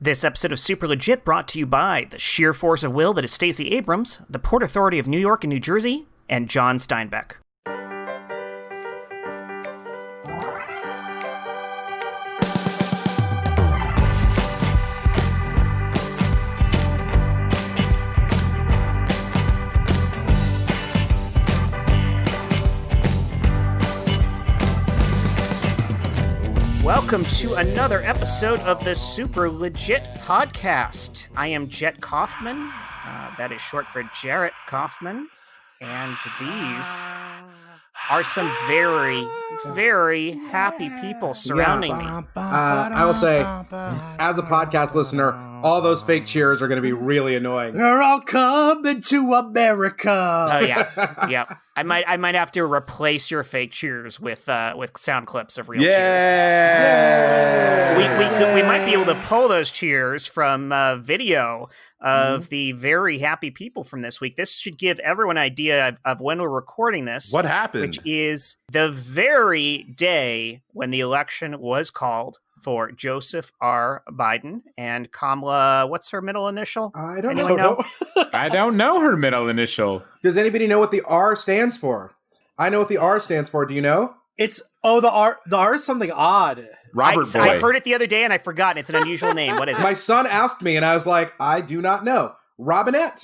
This episode of Super Legit brought to you by the sheer force of will that is Stacey Abrams, the Port Authority of New York and New Jersey, and John Steinbeck. Welcome to another episode of the Super Legit podcast. I am Jet Kaufman. That is short for Jarrett Kaufman. And these are some very, very happy people surrounding me. I will say, as a podcast listener, all those fake cheers are going to be really annoying. They're all coming to America. Oh yeah. I might have to replace your fake cheers with sound clips of real cheers. We might be able to pull those cheers from video of the very happy people from this week. This should give everyone an idea of when we're recording this. What happened? Which is the very day when the election was called for Joseph R. Biden and Kamala. What's her middle initial? I don't Anyone know. I don't know her middle initial. Does anybody know what the R stands for? I know what the R stands for. Do you know? It's the R is something odd. Robert Boy. I heard it the other day and I forgot. It's an unusual name. What is it? My son asked me, and I was like, I do not know. Robinette.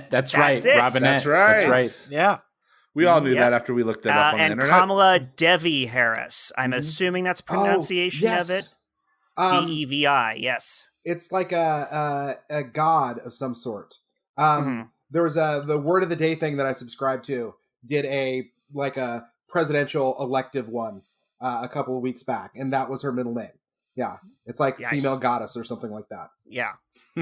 That's right. it. Robinette. That's right. That's right. Yeah. We all knew Yep. that after we looked it up on the and internet. Kamala Devi Harris. I'm assuming that's pronunciation yes. of it. DEVI, yes. It's like a god of some sort. Mhm. There was the word of the day thing that I subscribed to. Did a presidential elective one a couple of weeks back, and that was her middle name. Yeah, it's like Yikes. female goddess or something like that. Yeah.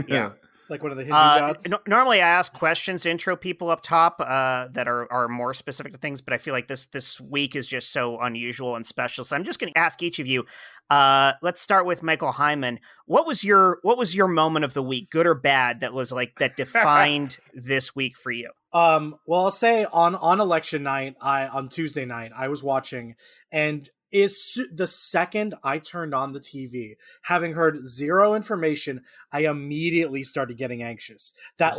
Yeah. Like one of the Hindu gods. Normally I ask questions to intro people up top that are more specific to things, but I feel like this week is just so unusual and special. So I'm just going to ask each of you. Let's start with Michael Heiman. What was your moment of the week, good or bad, that defined this week for you? Well, I'll say on election night, on Tuesday night, I was watching, and the second I turned on the TV, having heard zero information, I immediately started getting anxious. That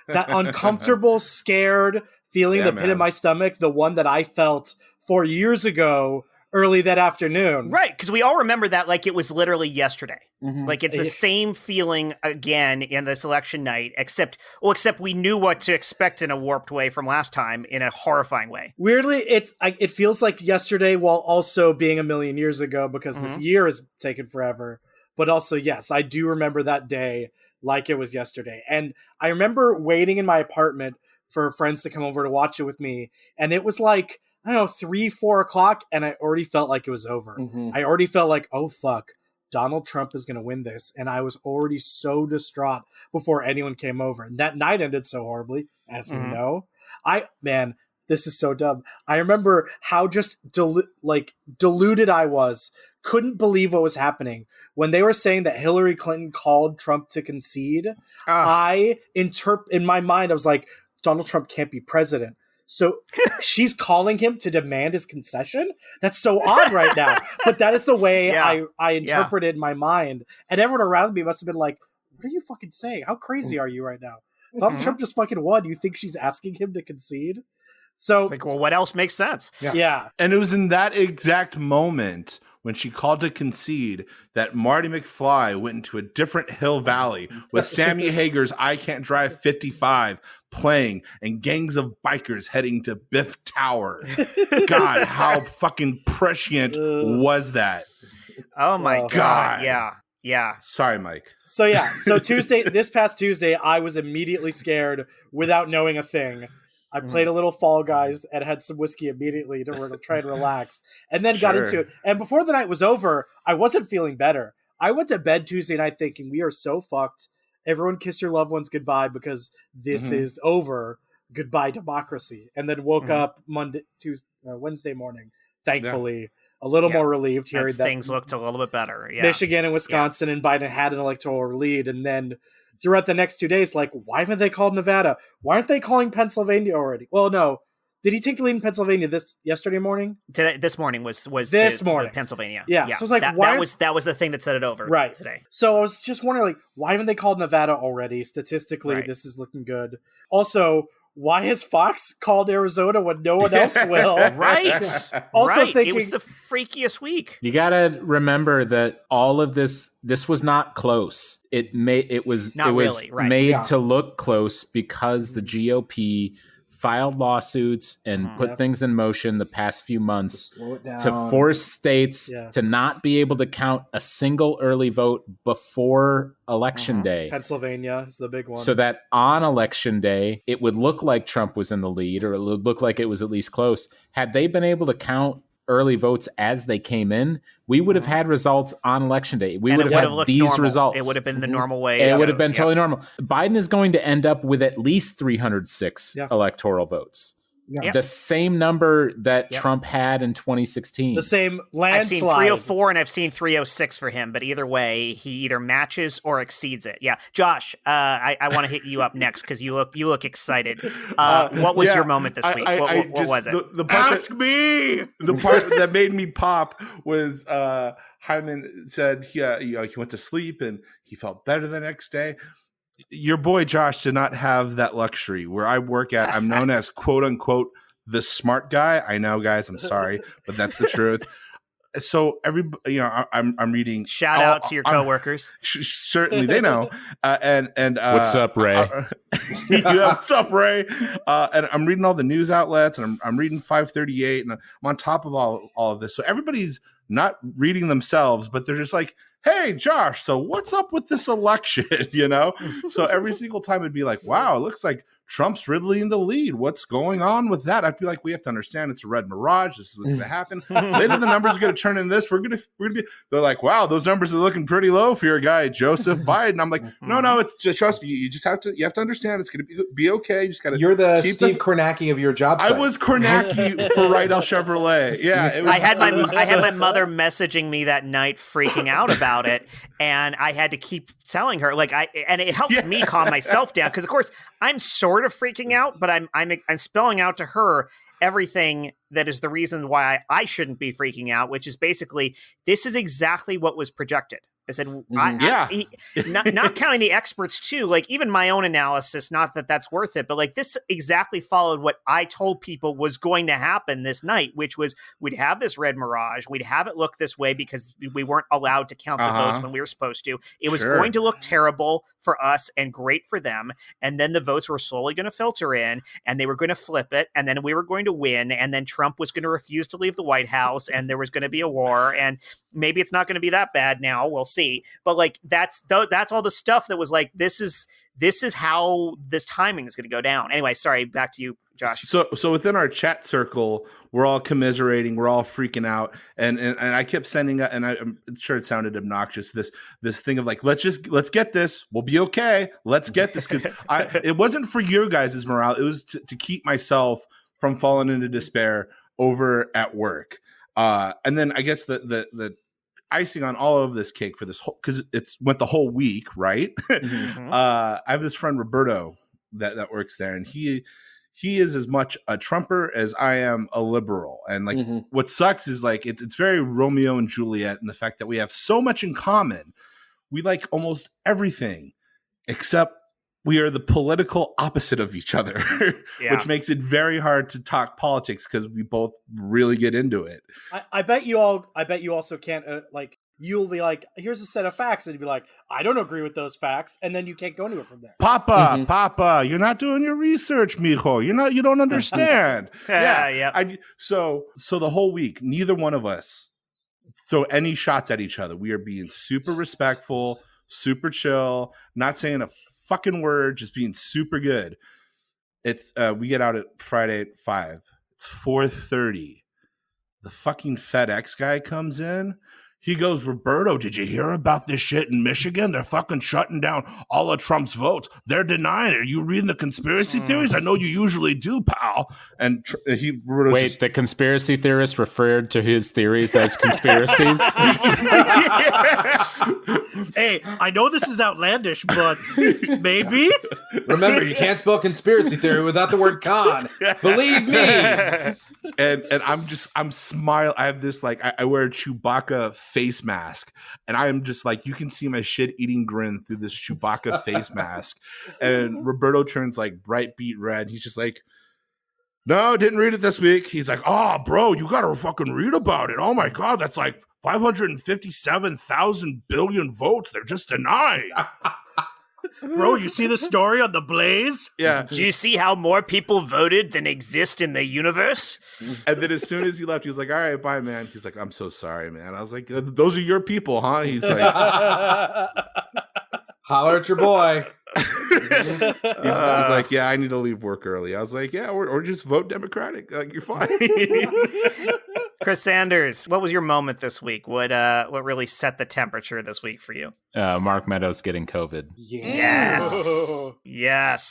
that uncomfortable, scared feeling, the pit in my stomach, the one that I felt 4 years ago, early that afternoon. Right, because we all remember that like it was literally yesterday. Mhm. Like it's the same feeling again in this election night, except we knew what to expect in a warped way from last time in a horrifying way. Weirdly, it feels like yesterday while also being a million years ago because this year has taken forever. But also, yes, I do remember that day like it was yesterday. And I remember waiting in my apartment for friends to come over to watch it with me. And it was like, I don't know, 3-4 o'clock, and I already felt like it was over. Mhm. I already felt like, oh, fuck, Donald Trump is going to win this. And I was already so distraught before anyone came over. And that night ended so horribly, as we know. This is so dumb. I remember how just deluded I was. Couldn't believe what was happening. When they were saying that Hillary Clinton called Trump to concede, in my mind, I was like, Donald Trump can't be president. So she's calling him to demand his concession? That's so odd right now. But that is the way I interpreted in my mind. And everyone around me must have been like, what are you fucking saying? How crazy are you right now? Donald Trump just fucking won. You think she's asking him to concede? So, It's like, well, what else makes sense? yeah. And it was in that exact moment when she called to concede that Marty McFly went into a different hill valley with Sammy Hager's I Can't Drive 55 playing and gangs of bikers heading to Biff Tower. God, how fucking prescient was that? Oh my Oh, God. God. Yeah. Sorry, Mike. So this past Tuesday, I was immediately scared without knowing a thing. I played a little Fall Guys and had some whiskey immediately to try and relax, and then got into it. And before the night was over, I wasn't feeling better. I went to bed Tuesday night thinking, we are so fucked. Everyone kiss your loved ones goodbye because this is over. Goodbye, democracy. And then woke up Wednesday morning, thankfully, a little more relieved hearing that things looked a little bit better. Yeah. Michigan and Wisconsin and Biden had an electoral lead. And then throughout the next 2 days, like, why haven't they called Nevada? Why aren't they calling Pennsylvania already? Well, no. Did he take the lead in Pennsylvania yesterday morning? This morning was this morning. Pennsylvania. Yeah. So it's like, why that was the thing that set it over today. So I was just wondering, like, why haven't they called Nevada already? Statistically, this is looking good. Also, why has Fox called Arizona when no one else will? Right. Also thinking, it was the freakiest week. You got to remember that all of this was not close. It was made to look close because the GOP filed lawsuits and put things in motion the past few months to force states to not be able to count a single early vote before election day. Pennsylvania is the big one. So that on election day, it would look like Trump was in the lead, or it would look like it was at least close. Had they been able to count early votes as they came in, we would have had results on election day. We would have had these normal. results. It would have been the normal way. It would have been totally normal. Biden is going to end up with at least 306 electoral votes. Yeah. The same number that Trump had in 2016. The same landslide. I've seen 304 and I've seen 306 for him, but either way, he either matches or exceeds it. Yeah, Josh, I want to hit you up next because you look excited. What was your moment this week? What was it? Ask me. The part that made me pop was Heiman said he went to sleep and he felt better the next day. Your boy Josh did not have that luxury. Where I work at, I'm known as quote unquote the smart guy. I know, guys, I'm sorry, but that's the truth. So I'm reading. Shout out to your coworkers. Certainly, they know. And what's up, Ray? What's up, Ray? And I'm reading all the news outlets, and I'm reading 538, and I'm on top of all of this. So everybody's not reading themselves, but they're just like, hey, Josh, so what's up with this election? So every single time it'd be like, wow, it looks like Trump's really in the lead. What's going on with that? I'd be like, we have to understand it's a red mirage. This is what's going to happen. Later, the numbers are going to turn in this. We're going to be, they're like, wow, those numbers are looking pretty low for your guy, Joseph Biden. I'm like, no, it's just, trust me. You have to understand it's going to be okay. You just got to. You're the Steve Kornacki of your job site. I was Kornacki for Rydell Chevrolet. Yeah. I had my mother messaging me that night freaking out about it. And I had to keep telling her, and it helped me calm myself down. Cause of course I'm sort of freaking out, but I'm spelling out to her everything that is the reason why I shouldn't be freaking out, which is basically, this is exactly what was projected. I said, not counting the experts too, like even my own analysis, not that that's worth it, but like this exactly followed what I told people was going to happen this night, which was we'd have this red mirage. We'd have it look this way because we weren't allowed to count the votes when we were supposed to. It was going to look terrible for us and great for them. And then the votes were slowly going to filter in and they were going to flip it. And then we were going to win. And then Trump was going to refuse to leave the White House and there was going to be a war. And maybe it's not going to be that bad now. We'll see. But like that's all the stuff that was like, this is how this timing is going to go down. Anyway, sorry, back to you, Josh. So within our chat circle, we're all commiserating, we're all freaking out, and I kept sending, and I'm sure it sounded obnoxious, this thing of like, let's get this, we'll be okay, let's get this, because it wasn't for your guys' morale, it was to keep myself from falling into despair over at work. And then I guess the icing on all of this cake for this whole, because it's went the whole week, right? I have this friend Roberto that works there, and he is as much a Trumper as I am a liberal. And like what sucks is like it's very Romeo and Juliet in the fact that we have so much in common. We like almost everything except we are the political opposite of each other, which makes it very hard to talk politics because we both really get into it. I bet you also can't you'll be like, here's a set of facts, and you'll be like, I don't agree with those facts, and then you can't go anywhere from there. Papa, you're not doing your research, mijo. You don't understand. So the whole week, neither one of us throw any shots at each other. We are being super respectful, super chill, not saying a fucking word, just being super good. It's we get out at Friday at 5. It's 4:30. The fucking FedEx guy comes in. He goes, Roberto, did you hear about this shit in Michigan? They're fucking shutting down all of Trump's votes. They're denying it. Are you reading the conspiracy theories? I know you usually do, pal. And the conspiracy theorist referred to his theories as conspiracies? Hey, I know this is outlandish, but maybe? Remember, you can't spell conspiracy theory without the word con. Believe me. And I'm smiling. I have this, like, I wear a Chewbacca face mask, and I am just like, you can see my shit-eating grin through this Chewbacca face mask. And Roberto turns like bright beet red. He's just like, no, didn't read it this week. He's like, oh, bro, you gotta fucking read about it. Oh my God, that's like 557,000 billion votes. They're just denying. Bro, you see the story on the Blaze? Yeah. Do you see how more people voted than exist in the universe? And then as soon as he left, he was like, all right, bye, man. He's like, I'm so sorry, man. I was like, those are your people, huh? He's like, holler at your boy. he's like, yeah, I need to leave work early. I was like, yeah, or just vote Democratic. Like, you're fine. Chris Sanders, what was your moment this week? What really set the temperature this week for you? Mark Meadows getting COVID. Yes.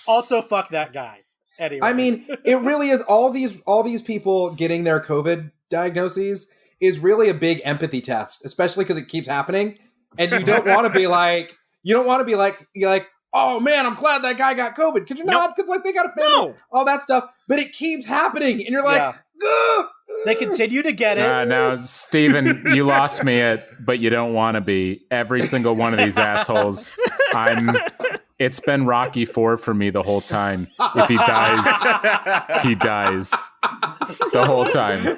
Also, fuck that guy. Anyway. I mean, it really is all these people getting their COVID diagnoses is really a big empathy test, especially because it keeps happening. And you don't want to be like, you're like, oh man, I'm glad that guy got COVID. Could you not? Because like they got a family, all that stuff. But it keeps happening, and you're like, ugh. They continue to get it. Now, Steven, you lost me at, but you don't want to be. Every single one of these assholes. It's been Rocky IV for me the whole time. If he dies, he dies. The whole time.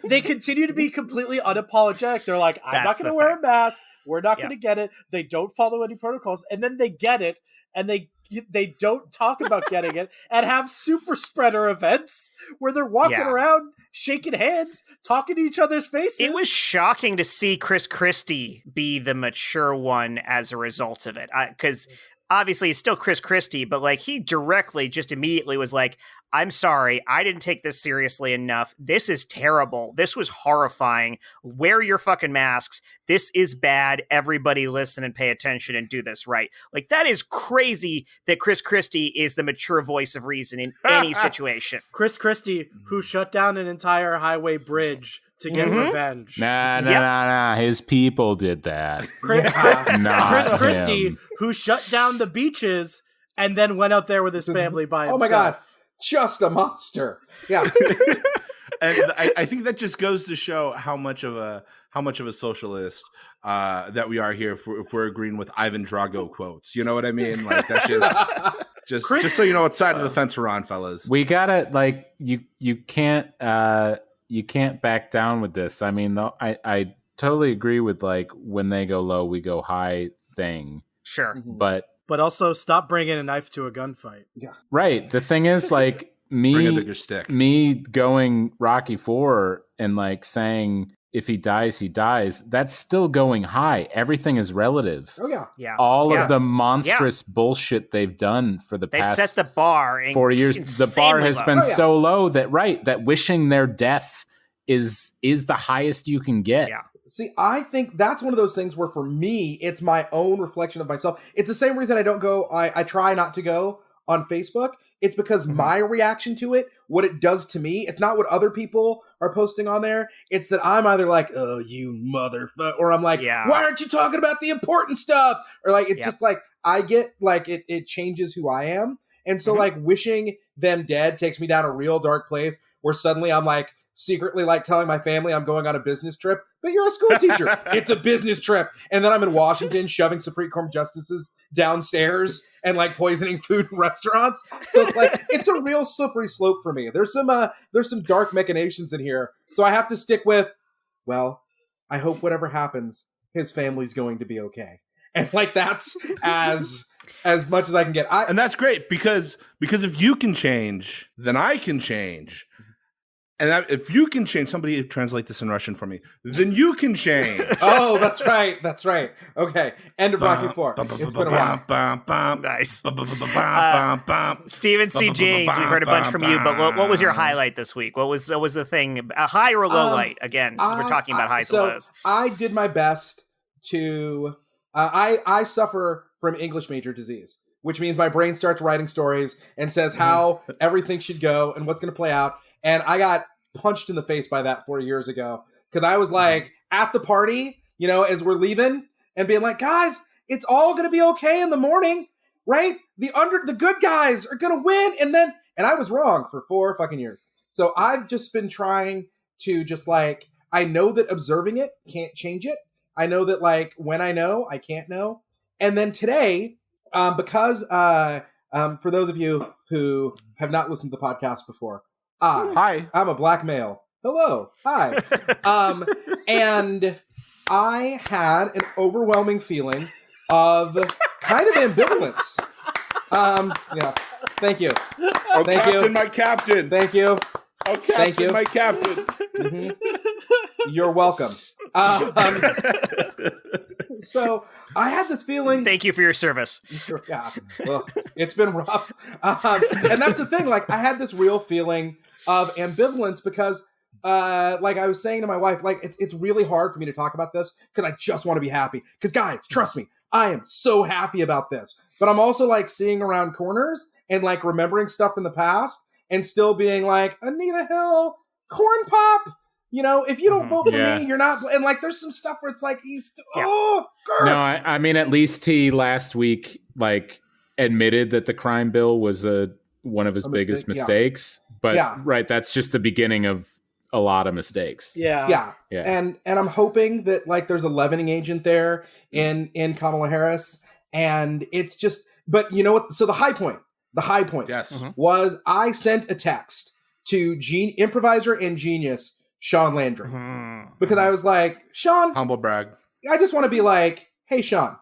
They continue to be completely unapologetic. They're like, I'm not going to wear a mask. We're not going to get it. They don't follow any protocols. And then they get it, and they don't talk about getting it, and have super spreader events where they're walking around, shaking hands, talking to each other's faces. It was shocking to see Chris Christie be the mature one as a result of it. Because obviously it's still Chris Christie, but like he directly just immediately was like, I'm sorry, I didn't take this seriously enough. This is terrible. This was horrifying. Wear your fucking masks. This is bad. Everybody listen and pay attention and do this right. Like, that is crazy that Chris Christie is the mature voice of reason in any situation. Chris Christie, who shut down an entire highway bridge to get revenge. Nah. His people did that. Chris Christie, who shut down the beaches and then went out there with his family by himself. Oh my God. Just a monster. Yeah. And I think that just goes to show how much of a socialist that we are here if we're agreeing with Ivan Drago quotes. You know what I mean? Like, that's just so you know what side of the fence we're on, fellas. We gotta, like, you can't back down with this. I mean, I totally agree with, like, when they go low, we go high thing. Sure. But also stop bringing a knife to a gunfight. Yeah. Right. The thing is, like, Bring a bigger stick. me going Rocky IV and like saying if he dies, he dies, that's still going high. Everything is relative. Oh yeah. Yeah. All of the monstrous bullshit they've done for the past set the bar 4 years. The bar has been so low that wishing their death is the highest you can get. Yeah. See, I think that's one of those things where for me, it's my own reflection of myself. It's the same reason I don't go, I try not to go on Facebook. It's because my reaction to it, what it does to me, it's not what other people are posting on there. It's that I'm either like, oh, you motherfucker, or I'm like, why aren't you talking about the important stuff? Or like, it's just like, I get like, it changes who I am. And so like wishing them dead takes me down a real dark place where suddenly I'm like, secretly like telling my family I'm going on a business trip, but you're a school teacher. It's a business trip. And then I'm in Washington shoving Supreme Court justices downstairs and like poisoning food in restaurants. So it's like, it's a real slippery slope for me. There's some dark machinations in here. So I have to stick with, well, I hope whatever happens, his family's going to be okay. And like, that's as much as I can get. And that's great because if you can change, then I can change. And if you can change, somebody translate this in Russian for me, then you can change. Oh, that's right. That's right. Okay. End of Rocky IV. It's been a while. Nice. Stephen C. James, we've heard a bunch from you, but what was your highlight this week? What was the thing? A high or a low light? Again, since we're talking about highs and lows. I did my best to... I suffer from English major disease, which means my brain starts writing stories and says how everything should go and what's going to play out. And I got punched in the face by that 4 years ago because I was like at the party, as we're leaving and being like, guys, it's all going to be okay in the morning, right? The good guys are going to win. And I was wrong for 4 fucking years. So I've just been trying to just like, I know that observing it can't change it. I know that like when I know, I can't know. And then today, because for those of you who have not listened to the podcast before, Hi. I'm a black male. Hello. Hi. And I had an overwhelming feeling of kind of ambivalence. Yeah. Thank you. Oh, Thank Captain, you. my captain. Thank you. Oh, Captain, Thank you. my captain. Mm-hmm. You're welcome. So I had this feeling. Thank you for your service. Yeah. Well, it's been rough. And that's the thing. Like I had this real feeling of ambivalence because like I was saying to my wife, like it's really hard for me to talk about this because I just want to be happy. Because guys, trust me, I am so happy about this. But I'm also like seeing around corners and like remembering stuff from the past and still being like, Anita Hill, Corn Pop. If you don't vote for me, you're not. And like, there's some stuff where it's like God. No, I mean, at least he last week like admitted that the crime bill was one of his biggest mistakes. But right, that's just the beginning of a lot of mistakes. Yeah. And I'm hoping that like there's a leavening agent there in Kamala Harris, and it's just. But you know what? So the high point, Yes, was I sent a text to improviser and genius Sean Landry because I was like, Sean, humble brag. I just want to be like, hey, Sean,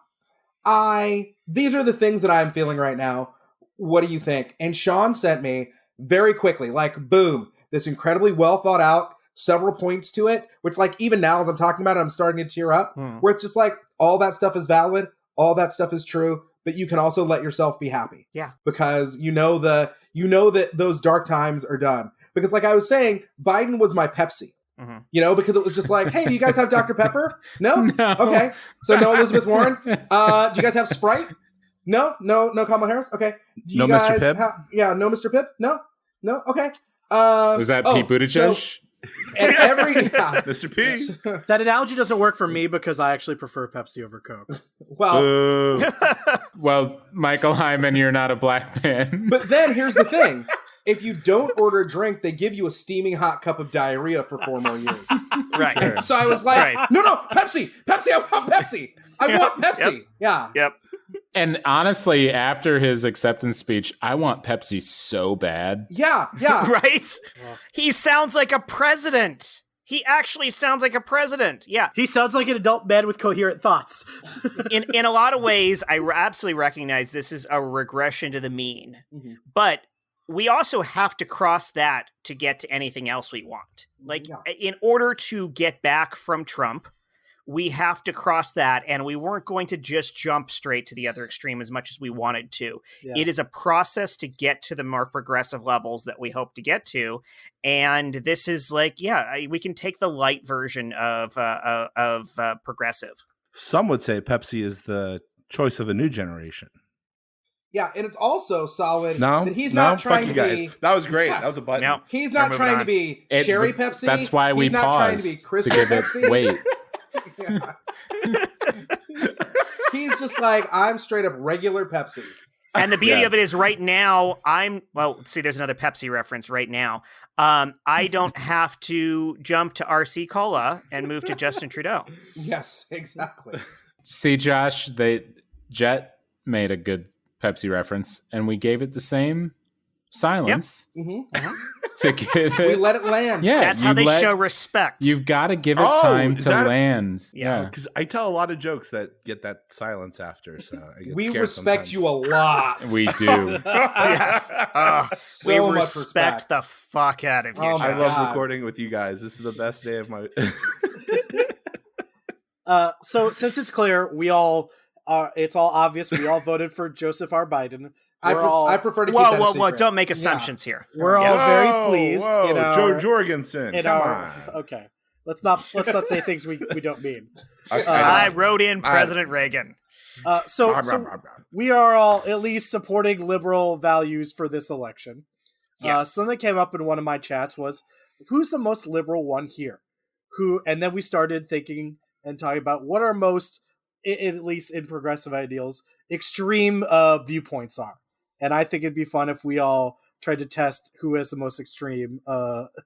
these are the things that I'm feeling right now. What do you think? And Sean sent me very quickly, like, boom, this incredibly well thought out, several points to it, which like even now as I'm talking about it, I'm starting to tear up, where it's just like all that stuff is valid. All that stuff is true, but you can also let yourself be happy. Yeah. Because you know that those dark times are done. Because like I was saying, Biden was my Pepsi. Because it was just like, hey, do you guys have Dr. Pepper? No? Okay. So no Elizabeth Warren. Do you guys have Sprite? No Kamala Harris? Okay. Do you guys Mr. Pibb? No Mr. Pibb? No? Okay. Was that Pete Buttigieg? And Mr. P. That analogy doesn't work for me because I actually prefer Pepsi over Coke. Well, Michael Heiman, you're not a black man. But then here's the thing. If you don't order a drink, they give you a steaming hot cup of diarrhea for 4 more years. Right. And so I was like, no, Pepsi, I want Pepsi. I want Pepsi. Yep. Yeah. Yep. And honestly, after his acceptance speech, I want Pepsi so bad. Yeah. Right? He sounds like a president. He actually sounds like a president. Yeah. He sounds like an adult man with coherent thoughts. In a lot of ways, I absolutely recognize this is a regression to the mean. But we also have to cross that to get to anything else we want. Like, in order to get back from Trump, we have to cross that, and we weren't going to just jump straight to the other extreme as much as we wanted to. Yeah. It is a process to get to the more progressive levels that we hope to get to, and this is like, we can take the light version of progressive. Some would say Pepsi is the choice of a new generation. Yeah, and it's also solid that he's not trying to be... That was great. That was a button. No. He's not trying to be cherry Pepsi. That's why we paused. He's not trying to be Crystal Pepsi. Wait. He's just like, I'm straight up regular Pepsi. And the beauty of it is right now, there's another Pepsi reference right now. I don't have to jump to RC Cola and move to Justin Trudeau. Yes, exactly. See, Josh, Jet made a good Pepsi reference, and we gave it the same silence. Yep. to give it. We let it land. Yeah, that's how they show respect. You've got to give it time to land. Yeah, because I tell a lot of jokes that get that silence after. So we respect you a lot. We do. Yes, so we much respect the fuck out of you. Oh, I love recording with you guys. This is the best day of my. So since it's clear, we all it's all obvious. We all voted for Joseph R. Biden. I prefer to keep that a secret. Whoa! Don't make assumptions here. We're all very pleased. Joe Jorgensen. Come on. Okay, let's not say things we don't mean. I wrote in President Reagan. So we are all at least supporting liberal values for this election. Yes. Something that came up in one of my chats was, who's the most liberal one here? And then we started thinking and talking about what our most, at least in progressive ideals, extreme viewpoints are. And I think it'd be fun if we all tried to test who has the most extreme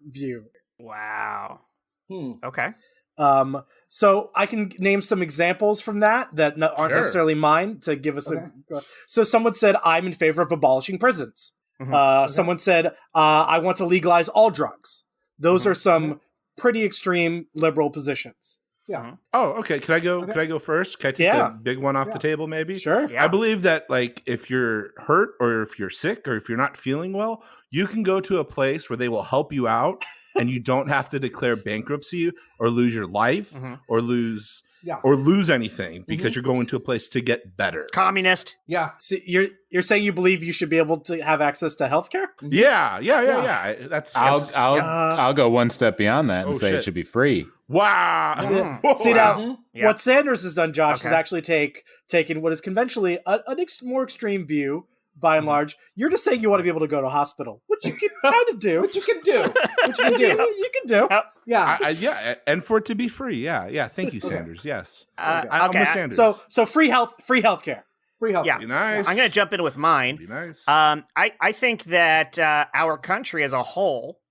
view. Wow. Okay. So I can name some examples from that aren't necessarily mine to give us So someone said, I'm in favor of abolishing prisons. Someone said, I want to legalize all drugs. Those are some pretty extreme liberal positions. Yeah. Oh, okay. Can I go? Can I go first? Can I take the big one off the table? Maybe. Sure. Yeah. I believe that, like, if you're hurt or if you're sick or if you're not feeling well, you can go to a place where they will help you out, and you don't have to declare bankruptcy or lose your life or lose anything because you're going to a place to get better. Communist. Yeah. So you're saying you believe you should be able to have access to healthcare? Yeah. That's. I'll go one step beyond that and say it should be free. Wow. See now, what Sanders has done, Josh, is actually taken what is conventionally an more extreme view. By and large, you're just saying you want to be able to go to a hospital, which you can kind of do. Which you can do. You can do. Yeah. And for it to be free. Yeah. Thank you, Sanders. Yes. I'm with Sanders. So free healthcare. Free health. Yeah. Be nice. I'm going to jump in with mine. Be nice. I think that our country as a whole,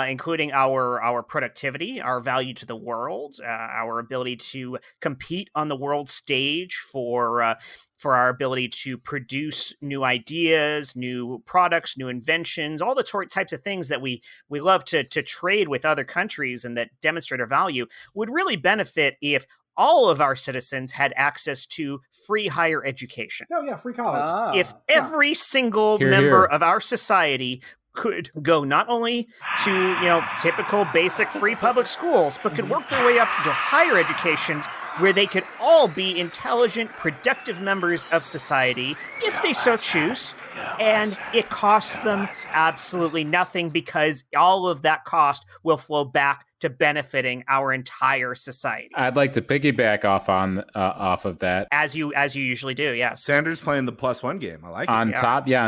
including our productivity, our value to the world, our ability to compete on the world stage for our ability to produce new ideas, new products, new inventions, all the types of things that we love to trade with other countries and that demonstrate our value, would really benefit if all of our citizens had access to free higher education. Oh, yeah, free college. If every single member of our society could go not only to, typical basic free public schools, but could work their way up to higher educations where they could all be intelligent, productive members of society if they so choose. And it costs them absolutely nothing because all of that cost will flow back to benefiting our entire society. I'd like to piggyback off of that. As you usually do, yes. Sanders playing the +1 game. I like it. On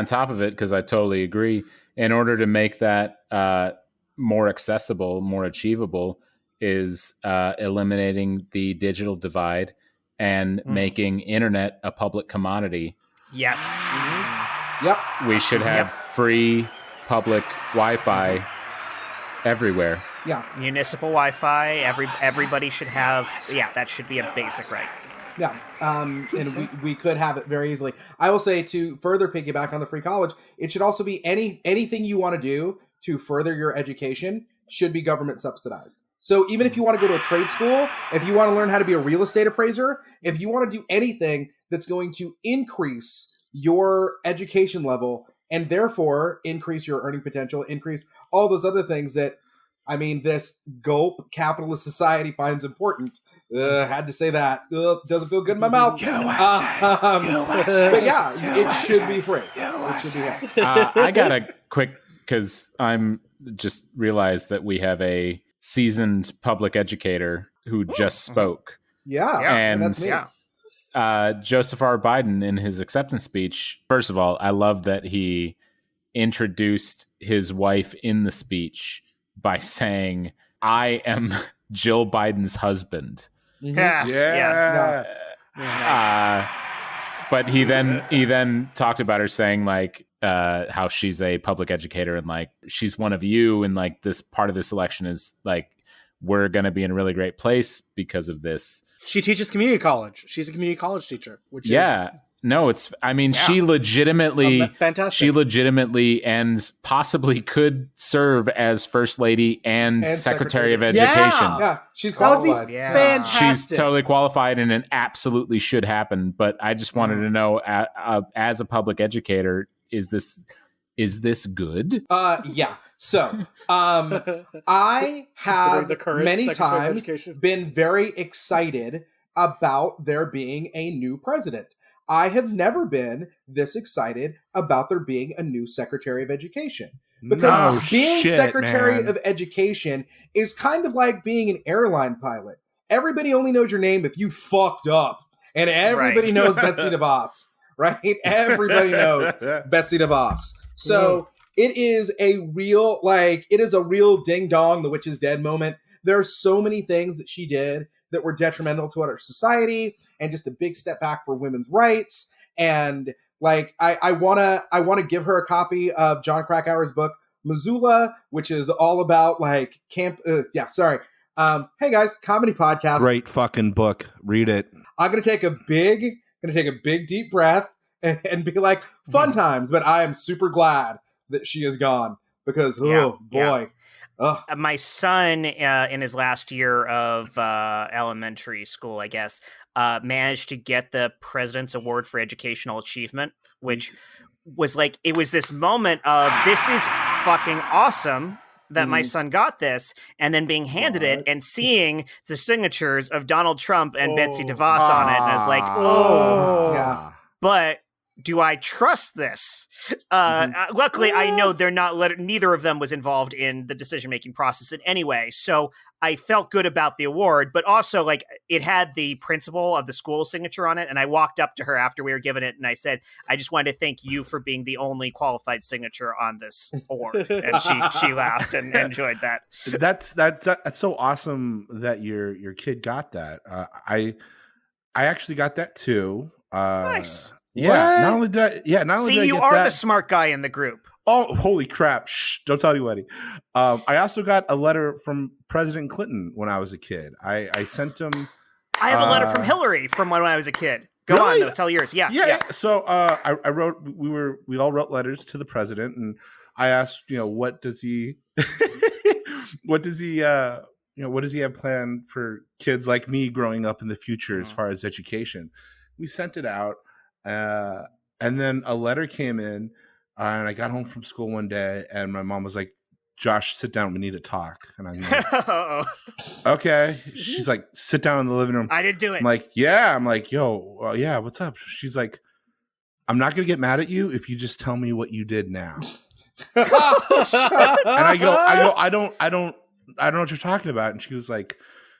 top of it, because I totally agree. In order to make that more accessible, more achievable, is eliminating the digital divide and making internet a public commodity. Yes. Yep. We should have free public Wi-Fi everywhere. Yeah. Municipal Wi-Fi. Everybody should have. Yeah, that should be a basic right. Yeah, and we could have it very easily. I will say, to further piggyback on the free college, it should also be anything you want to do to further your education should be government subsidized. So even if you want to go to a trade school, if you want to learn how to be a real estate appraiser, if you want to do anything that's going to increase your education level and therefore increase your earning potential, increase all those other things that, this gulp capitalist society finds important. Had to say that. Doesn't feel good in my mouth. But yeah, it should be free. It should be free. I got a quick, because I'm just realized that we have a seasoned public educator who just spoke. Yeah, and that's me. Joseph R. Biden, in his acceptance speech, first of all, I love that he introduced his wife in the speech by saying, "I am Jill Biden's husband." Mm-hmm. Yes. But he then talked about her saying how she's a public educator and she's one of you, and this part of this election is we're going to be in a really great place because of this. She teaches community college. She's a community college teacher, which is No, it's. I mean, she legitimately, fantastic. She legitimately and possibly could serve as First Lady and Secretary of Education. Yeah, she's qualified. Fantastic. She's totally qualified, and it absolutely should happen. But I just wanted to know, as a public educator, is this good? Yeah. So, I have many times been very excited about there being a new president. I have never been this excited about there being a new Secretary of Education. Because being Secretary of Education is kind of like being an airline pilot. Everybody only knows your name if you fucked up. And everybody knows Betsy DeVos, right? Everybody knows Betsy DeVos. So it is a real, ding dong, the witch is dead moment. There are so many things that she did that were detrimental to our society and just a big step back for women's rights. And I want to give her a copy of John Krakauer's book, Missoula, which is all about camp. Hey guys, comedy podcast. Great fucking book. Read it. I'm going to take a big deep breath and be like, fun times. But I am super glad that she is gone because, boy. My son, in his last year of elementary school, I guess, managed to get the President's Award for Educational Achievement, which was it was this moment of, this is fucking awesome that my son got this, and then being handed it and seeing the signatures of Donald Trump and Betsy DeVos on it, and I was like, but do I trust this? Luckily, I know they're not. Neither of them was involved in the decision-making process in any way, so I felt good about the award. But also, it had the principal of the school signature on it, and I walked up to her after we were given it, and I said, "I just wanted to thank you for being the only qualified signature on this award." And she laughed and enjoyed that. That's so awesome that your kid got that. I actually got that too. Nice. Yeah, not only that. Yeah, not only. See, you are the smart guy in the group. Oh, holy crap! Shh! Don't tell anybody. I also got a letter from President Clinton when I was a kid. I sent him. I have a letter from Hillary from when I was a kid. Go on, though. Tell yours. Yeah. So I wrote. We all wrote letters to the president, and I asked, what does he have planned for kids like me growing up in the future as far as education? We sent it out. And then a letter came in, and I got home from school one day, and my mom was like, "Josh, sit down. We need to talk." And I'm like, "Okay." She's like, "Sit down in the living room." I didn't do it. I'm like, "Yeah." I'm like, "Yo, yeah, what's up?" She's like, "I'm not gonna get mad at you if you just tell me what you did now." And I go, I don't know what you're talking about. And she was like,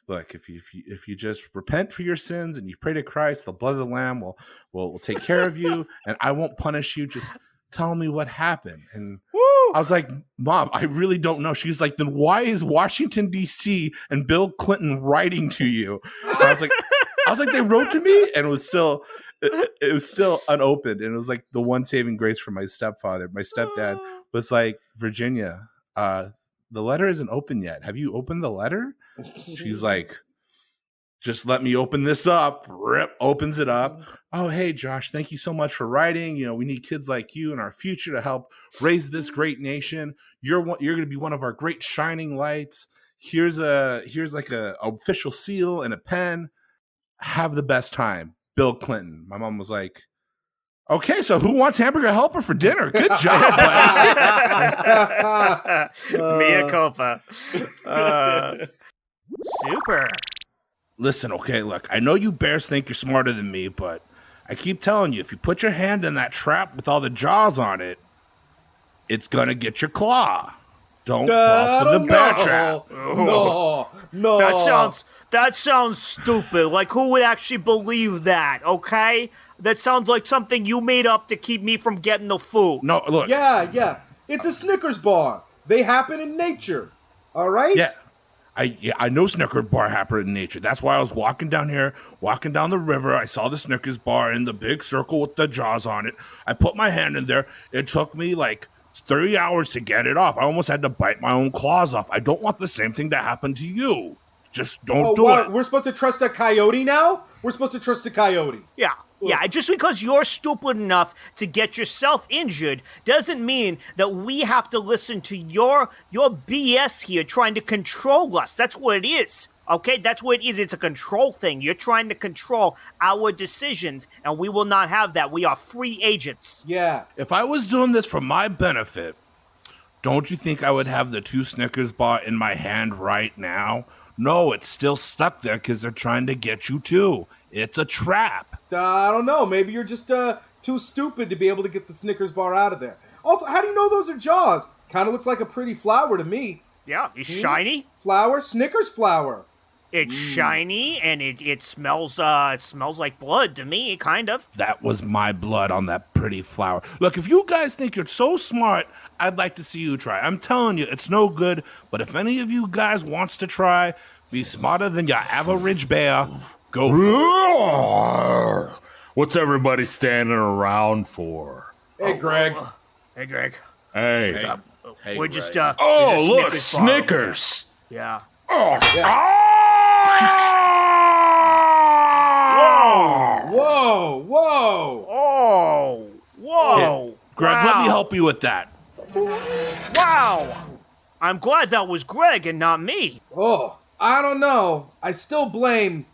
"Look, if you just repent for your sins and you pray to Christ, the blood of the Lamb will take care of you, and I won't punish you. Just tell me what happened." And I was like, "Mom, I really don't know." She's like, "Then why is Washington D.C. and Bill Clinton writing to you?" And I was like, "They wrote to me," and it was still unopened, and it was like the one saving grace for my stepfather. My stepdad was like, "Virginia, the letter isn't open yet. Have you opened the letter?" She's like, "Just let me open this up." Rip, opens it up. "Oh, hey, Josh, thank you so much for writing. We need kids like you in our future to help raise this great nation. You're going to be one of our great shining lights. Here's like a official seal and a pen. Have the best time, Bill Clinton." My mom was like, "Okay, so who wants hamburger helper for dinner? Good job, buddy." Mea culpa. Super. Listen, okay, look, I know you bears think you're smarter than me, but I keep telling you, if you put your hand in that trap with all the jaws on it, it's going to get your claw. Don't fall for the bear trap. No. That sounds stupid. Who would actually believe that, okay? That sounds like something you made up to keep me from getting the food. No, look. Yeah. It's a Snickers bar. They happen in nature. All right? Yeah. I know Snickers bar happen in nature. That's why I was walking down the river. I saw the Snickers bar in the big circle with the jaws on it. I put my hand in there. It took me 30 hours to get it off. I almost had to bite my own claws off. I don't want the same thing to happen to you. Just don't do it. We're supposed to trust a coyote now? we're supposed to trust a coyote. Yeah. Yeah, just because you're stupid enough to get yourself injured doesn't mean that we have to listen to your BS here trying to control us. That's what it is. Okay, that's what it is. It's a control thing. You're trying to control our decisions, and we will not have that. We are free agents. Yeah. If I was doing this for my benefit, don't you think I would have the 2 Snickers bar in my hand right now? No, it's still stuck there because they're trying to get you too. It's a trap. I don't know. Maybe you're just too stupid to be able to get the Snickers bar out of there. Also, how do you know those are Jaws? Kind of looks like a pretty flower to me. Yeah, it's shiny. Flower? Snickers flower. It's shiny, and it smells like blood to me, kind of. That was my blood on that pretty flower. Look, if you guys think you're so smart, I'd like to see you try. I'm telling you, it's no good, but if any of you guys wants to try, be smarter than your average bear, go for it. What's everybody standing around for? Hey, Greg. Hey, Greg. Hey. What's up? Hey, We're Greg. just, Oh, there's a look, Snickers bar. Snickers. Yeah. Oh. Yeah. Whoa! Whoa! Oh! Whoa! Greg, wow. let me help you with that. Wow! I'm glad that was Greg and not me. Oh, I don't know. I still blame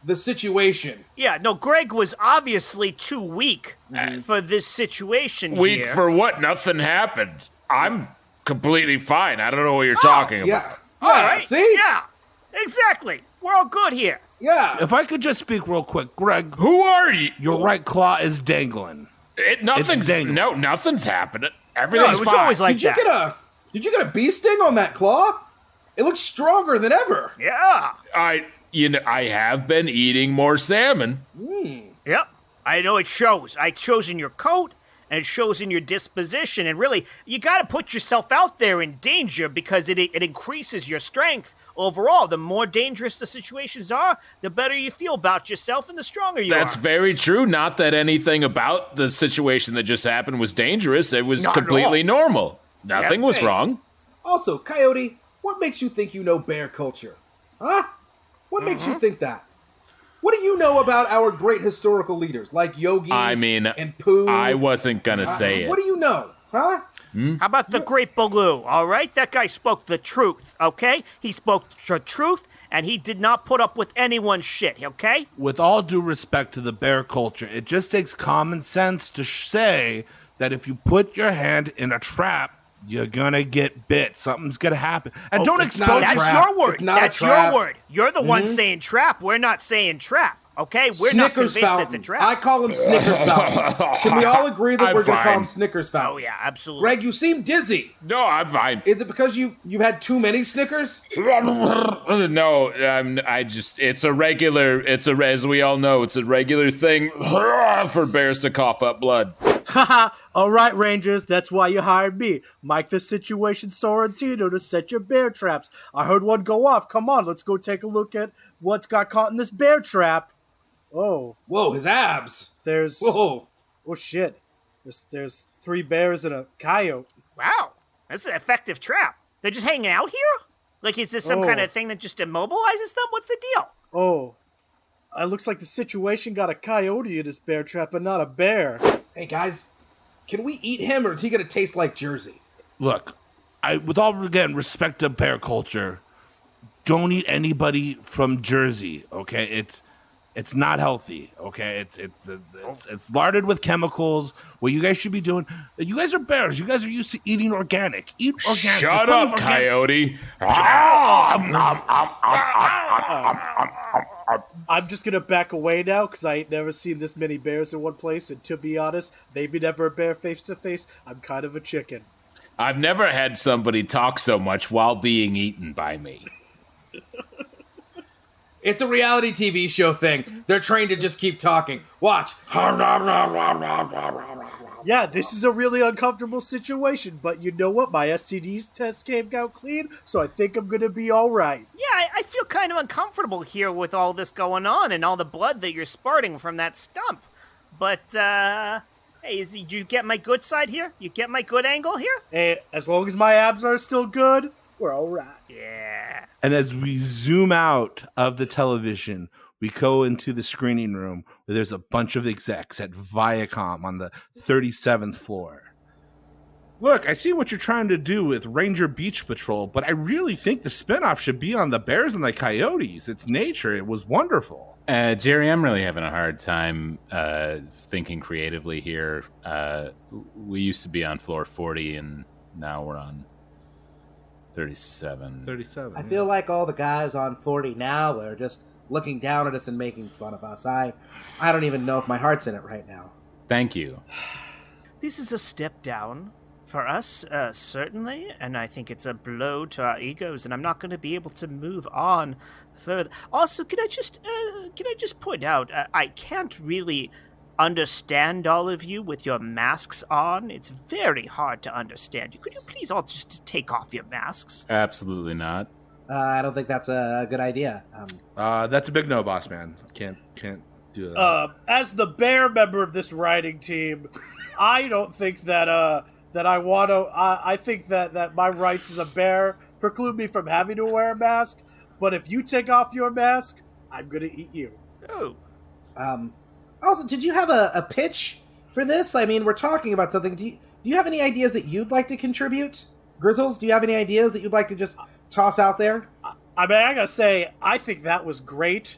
the situation. Yeah, no, Greg was obviously too weak for this situation Weak here. for what? Nothing happened. I'm completely fine. I don't know what you're talking about. Yeah. All right. See? Yeah, exactly. We're all good here. Yeah. If I could just speak real quick, Greg, Who are you? your right claw is dangling. Nothing's dangling. nothing's happening. No, Everything's it was fine. always like Did you that. get a bee sting on that claw? It looks stronger than ever. Yeah. I have been eating more salmon. Yep. I know it shows. It shows in your coat, and it shows in your disposition. And really, you got to put yourself out there in danger because it increases your strength overall. The more dangerous the situations are, the better you feel about yourself and the stronger you are. That's very true. Not that anything about the situation that just happened was dangerous. It was Not at completely all. normal. Nothing was Hey. wrong. Also, Coyote, what makes you think you know bear culture? Huh? What makes you think that? What do you know about our great historical leaders like Yogi and Pooh? I wasn't going to say it. What do you know? Huh? How about the Great Baloo, all right? That guy spoke the truth, okay? He spoke the truth, and he did not put up with anyone's shit, okay? With all due respect to the bear culture, it just takes common sense to say that if you put your hand in a trap, you're gonna get bit. Something's gonna happen. And don't it's expose not a That's trap. your word. It's not a That's trap. your word. You're the one saying trap. We're not saying trap, okay? We're not Snickers convinced fountain. it's a trap. I call him Snickers fountain. Can we all agree that I'm we're going to call him fine. Snickers fountain? Oh, yeah, absolutely. Greg, you seem dizzy. No, I'm fine. Is it because you've had too many Snickers? No, it's a regular, as we all know, it's a regular thing for bears to cough up blood. Haha, all right, Rangers, that's why you hired me, Mike the Situation Sorrentino, to set your bear traps. I heard one go off. Come on, let's go take a look at what's got caught in this bear trap. Oh, Whoa, his abs. there's... Whoa. Oh, shit. There's 3 bears and a coyote. Wow, that's an effective trap. They're just hanging out here? Like, is this some kind of thing that just immobilizes them? What's the deal? Oh, it looks like the Situation got a coyote in his bear trap and not a bear. Hey, guys, can we eat him or is he going to taste like Jersey? Look, with all again respect to bear culture, don't eat anybody from Jersey. Okay, it's not healthy. Okay, it's larded with chemicals. What you guys should be doing? You guys are bears. You guys are used to eating organic. Eat organic. Shut There's plenty up, of organic- coyote. I'm just gonna back away now because I ain't never seen this many bears in one place, and to be honest, maybe never a bear face to face. I'm kind of a chicken. I've never had somebody talk so much while being eaten by me. It's a reality TV show thing. They're trained to just keep talking. Watch. Yeah, this is a really uncomfortable situation, but you know what? My STDs test came out clean, so I think I'm gonna be all right. Yeah, I feel kind of uncomfortable here with all this going on and all the blood that you're spurting from that stump. But, hey, did you get my good side here? You get my good angle here? And as long as my abs are still good, we're all right. Yeah. And as we zoom out of the television, we go into the screening room where there's a bunch of execs at Viacom on the 37th floor. Look, I see what you're trying to do with Ranger Beach Patrol, but I really think the spinoff should be on the Bears and the Coyotes. It's nature. It was wonderful. Jerry, I'm really having a hard time thinking creatively here. We used to be on floor 40, and now we're on 37. 37. I feel like all the guys on 40 now are just looking down at us and making fun of us. I don't even know if my heart's in it right now. Thank you. This is a step down for us, certainly, and I think it's a blow to our egos, and I'm not going to be able to move on further. Also, can I just point out, I can't really understand all of you with your masks on. It's very hard to understand you. Could you please all just take off your masks? Absolutely not. I don't think that's a good idea. That's a big no, boss man. Can't do that. As the bear member of this writing team, I don't think that that I want to. I think that my rights as a bear preclude me from having to wear a mask. But if you take off your mask, I'm gonna eat you. Oh. Also, did you have a pitch for this? I mean, we're talking about something. Do you have any ideas that you'd like to contribute? Grizzles, do you have any ideas that you'd like to just toss out there? I mean, I gotta say, I think that was great.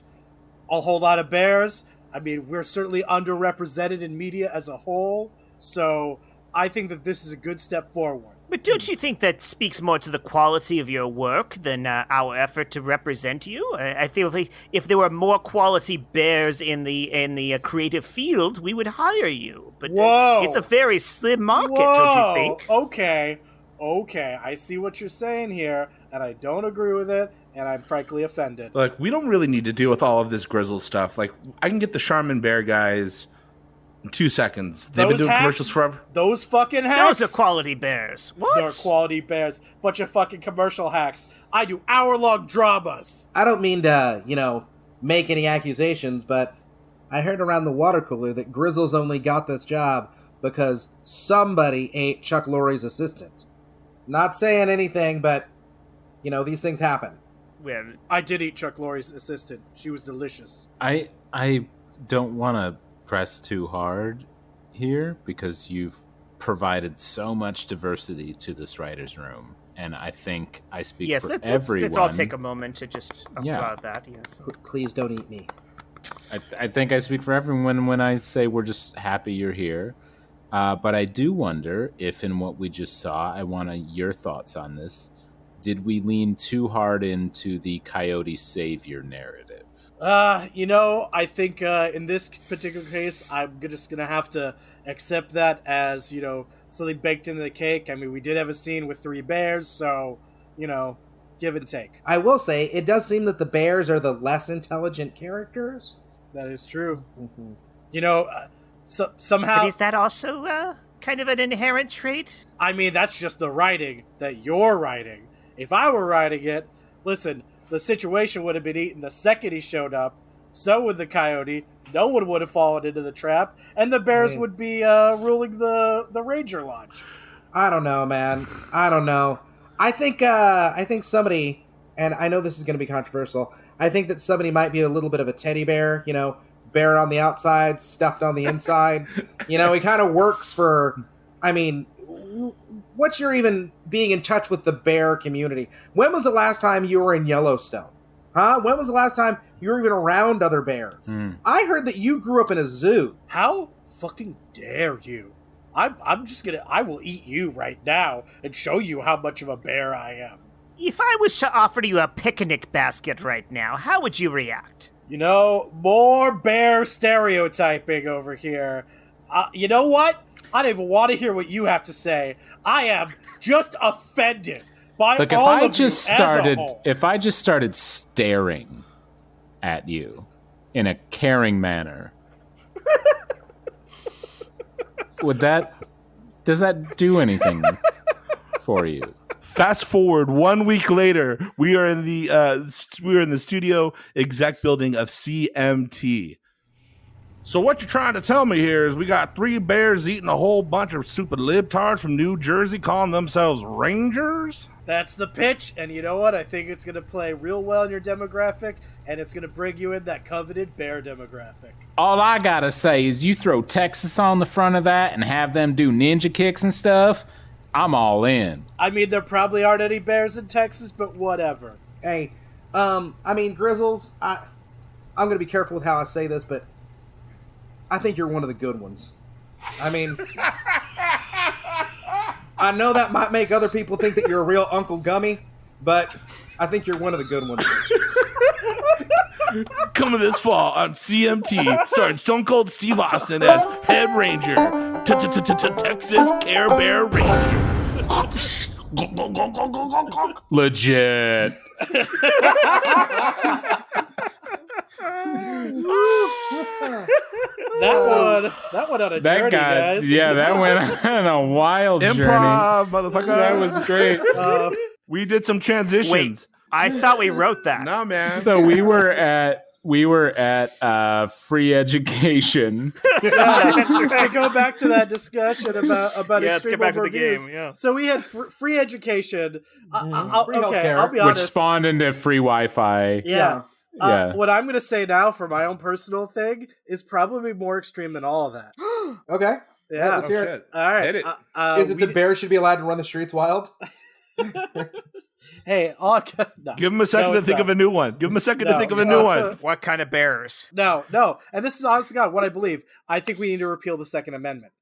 A whole lot of bears. I mean, we're certainly underrepresented in media as a whole. So I think that this is a good step forward. But don't you think that speaks more to the quality of your work than our effort to represent you? I feel like if there were more quality bears in the creative field, we would hire you. But it's a very slim market, don't you think? Okay, I see what you're saying here, and I don't agree with it, and I'm frankly offended. Look, we don't really need to deal with all of this Grizzle stuff. Like, I can get the Charmin Bear guys in 2 seconds. They've been doing commercials forever. Those fucking hacks. Those are quality bears. What? They're quality bears. Bunch of fucking commercial hacks. I do hour-long dramas. I don't mean to, make any accusations, but I heard around the water cooler that Grizzles only got this job because somebody ate Chuck Lorre's assistant. Not saying anything, but, these things happen. Well, I did eat Chuck Lorre's assistant. She was delicious. I don't want to press too hard here because you've provided so much diversity to this writer's room, and I think I speak for everyone. Let's all take a moment to just about that. Yes. Please don't eat me. I think I speak for everyone when I say we're just happy you're here. But I do wonder if in what we just saw, I want your thoughts on this. Did we lean too hard into the Coyote Savior narrative? I think in this particular case, I'm just going to have to accept that as, something baked into the cake. I mean, we did have a scene with 3 bears, so, give and take. I will say, it does seem that the bears are the less intelligent characters. That is true. Mm-hmm. Somehow... But is that also kind of an inherent trait? I mean, that's just the writing that you're writing. If I were writing it, listen... The situation would have been eaten the second he showed up. So would the coyote. No one would have fallen into the trap. And the bears would be ruling the Ranger Lodge. I don't know, man. I don't know. I think somebody, and I know this is going to be controversial, I think that somebody might be a little bit of a teddy bear, bear on the outside, stuffed on the inside. He kind of works for, what's your even being in touch with the bear community? When was the last time you were in Yellowstone? Huh? When was the last time you were even around other bears? I heard that you grew up in a zoo. How fucking dare you? I will eat you right now and show you how much of a bear I am. If I was to offer you a picnic basket right now, how would you react? More bear stereotyping over here. You know what? I don't even want to hear what you have to say. I am just offended by Look, all of you if I just started staring at you in a caring manner, does that do anything for you? Fast forward 1 week later, we are in the studio exec building of CMT. So what you're trying to tell me here is we got 3 bears eating a whole bunch of stupid libtards from New Jersey calling themselves Rangers? That's the pitch, and you know what? I think it's going to play real well in your demographic, and it's going to bring you in that coveted bear demographic. All I gotta say is you throw Texas on the front of that and have them do ninja kicks and stuff, I'm all in. I mean, there probably aren't any bears in Texas, but whatever. Hey, Grizzles, I'm going to be careful with how I say this, but I think you're one of the good ones. I mean, I know that might make other people think that you're a real Uncle Gummy, but I think you're one of the good ones. Coming this fall on CMT, starring Stone Cold Steve Austin as Head Ranger, Texas Care Bear Ranger. Legit. That one on a journey, guys. Yeah, that went on a wild Improv, journey. motherfucker. That was great. We did some transitions. Wait, I thought we wrote that. No, man. So we were at free education. To go back to that discussion about let's get back to the reviews. game. Yeah. So we had free education. Free I'll be Which honest. spawned into free Wi-Fi. Yeah. Yeah. What I'm going to say now for my own personal thing is probably more extreme than all of that. Okay. Yeah. Let's hear it. All right. Hit it. Is it the bears should be allowed to run the streets wild? Hey, no. Give him a second to think of a new one. Give him a second to think of a new one. What kind of bears? No. And this is honest to God what I believe. I think we need to repeal the Second Amendment.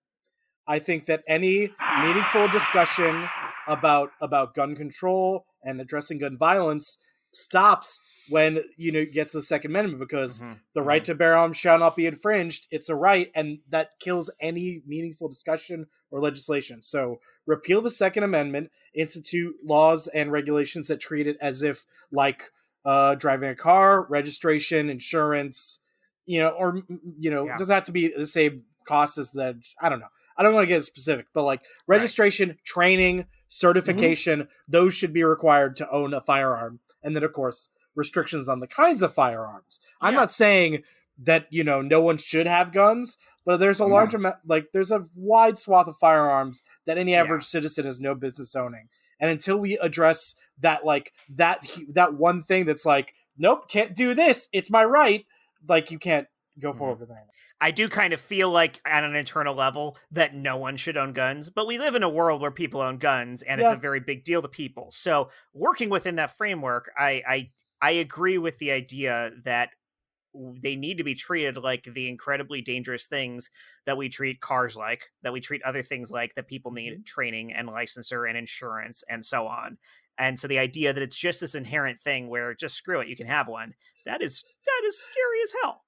I think that any meaningful discussion about gun control and addressing gun violence stops when you get to the Second Amendment, because the right to bear arms shall not be infringed. It's a right, and that kills any meaningful discussion or legislation. So repeal the Second Amendment, institute laws and regulations that treat it as if like driving a car, registration, insurance, it doesn't have to be the same cost as the, I don't know. I don't want to get specific, but like registration, training, certification, those should be required to own a firearm. And then, of course, restrictions on the kinds of firearms. I'm not saying that, no one should have guns, but there's a large amount, there's a wide swath of firearms that any average citizen has no business owning. And until we address that, that one thing that's like, nope, can't do this, it's my right, you can't go forward with that. I do kind of feel like at an internal level that no one should own guns, but we live in a world where people own guns and it's a very big deal to people. So working within that framework, I agree with the idea that they need to be treated like the incredibly dangerous things that we treat cars like, that we treat other things like, that people need training and licensure and insurance and so on. And so the idea that it's just this inherent thing where just screw it, you can have one, that is scary as hell.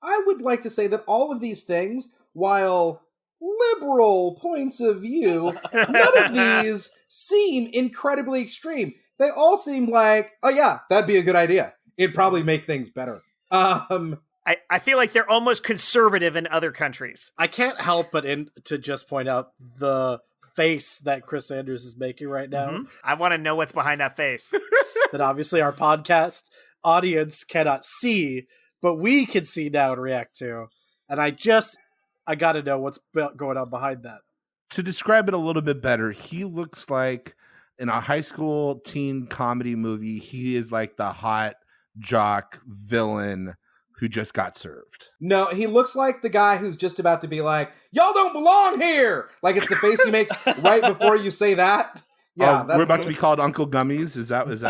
I would like to say that all of these things, while liberal points of view, none of these seem incredibly extreme. They all seem like, oh yeah, that'd be a good idea. It'd probably make things better. I feel like they're almost conservative in other countries. I can't help but to just point out the face that Chris Andrews is making right now. I want to know what's behind that face. That obviously our podcast audience cannot see, but we can see now and react to. And I got to know what's going on behind that. To describe it a little bit better, he looks like in a high school teen comedy movie, he is like the hot jock villain who just got served. No, he looks like the guy who's just about to be like, y'all don't belong here! Like it's the face he makes right before you say that. Yeah, we're about to be called Uncle Gummies. Is that it?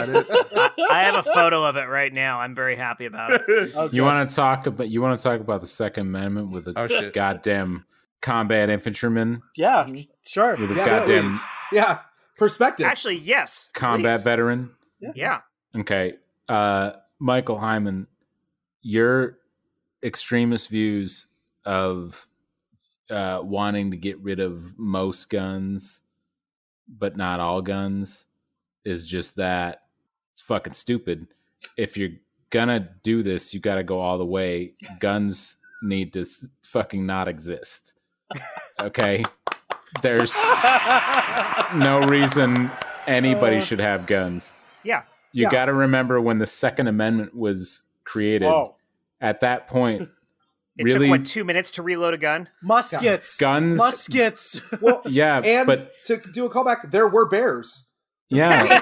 I have a photo of it right now. I'm very happy about it. Okay. You want to talk about the Second Amendment with a goddamn combat infantryman? Yeah, sure. With a goddamn perspective. Actually, yes. Combat veteran? Yeah. Okay. Michael Heiman, your extremist views of wanting to get rid of most guns but not all guns is just that it's fucking stupid. If you're gonna do this, you gotta go all the way. Guns need to fucking not exist. Okay? There's no reason anybody should have guns. Yeah. You gotta remember when the Second Amendment was created. At that point, It took, 2 minutes to reload a gun? Muskets. Guns. Muskets. Well, yeah, and but to do a callback, there were bears. Yeah.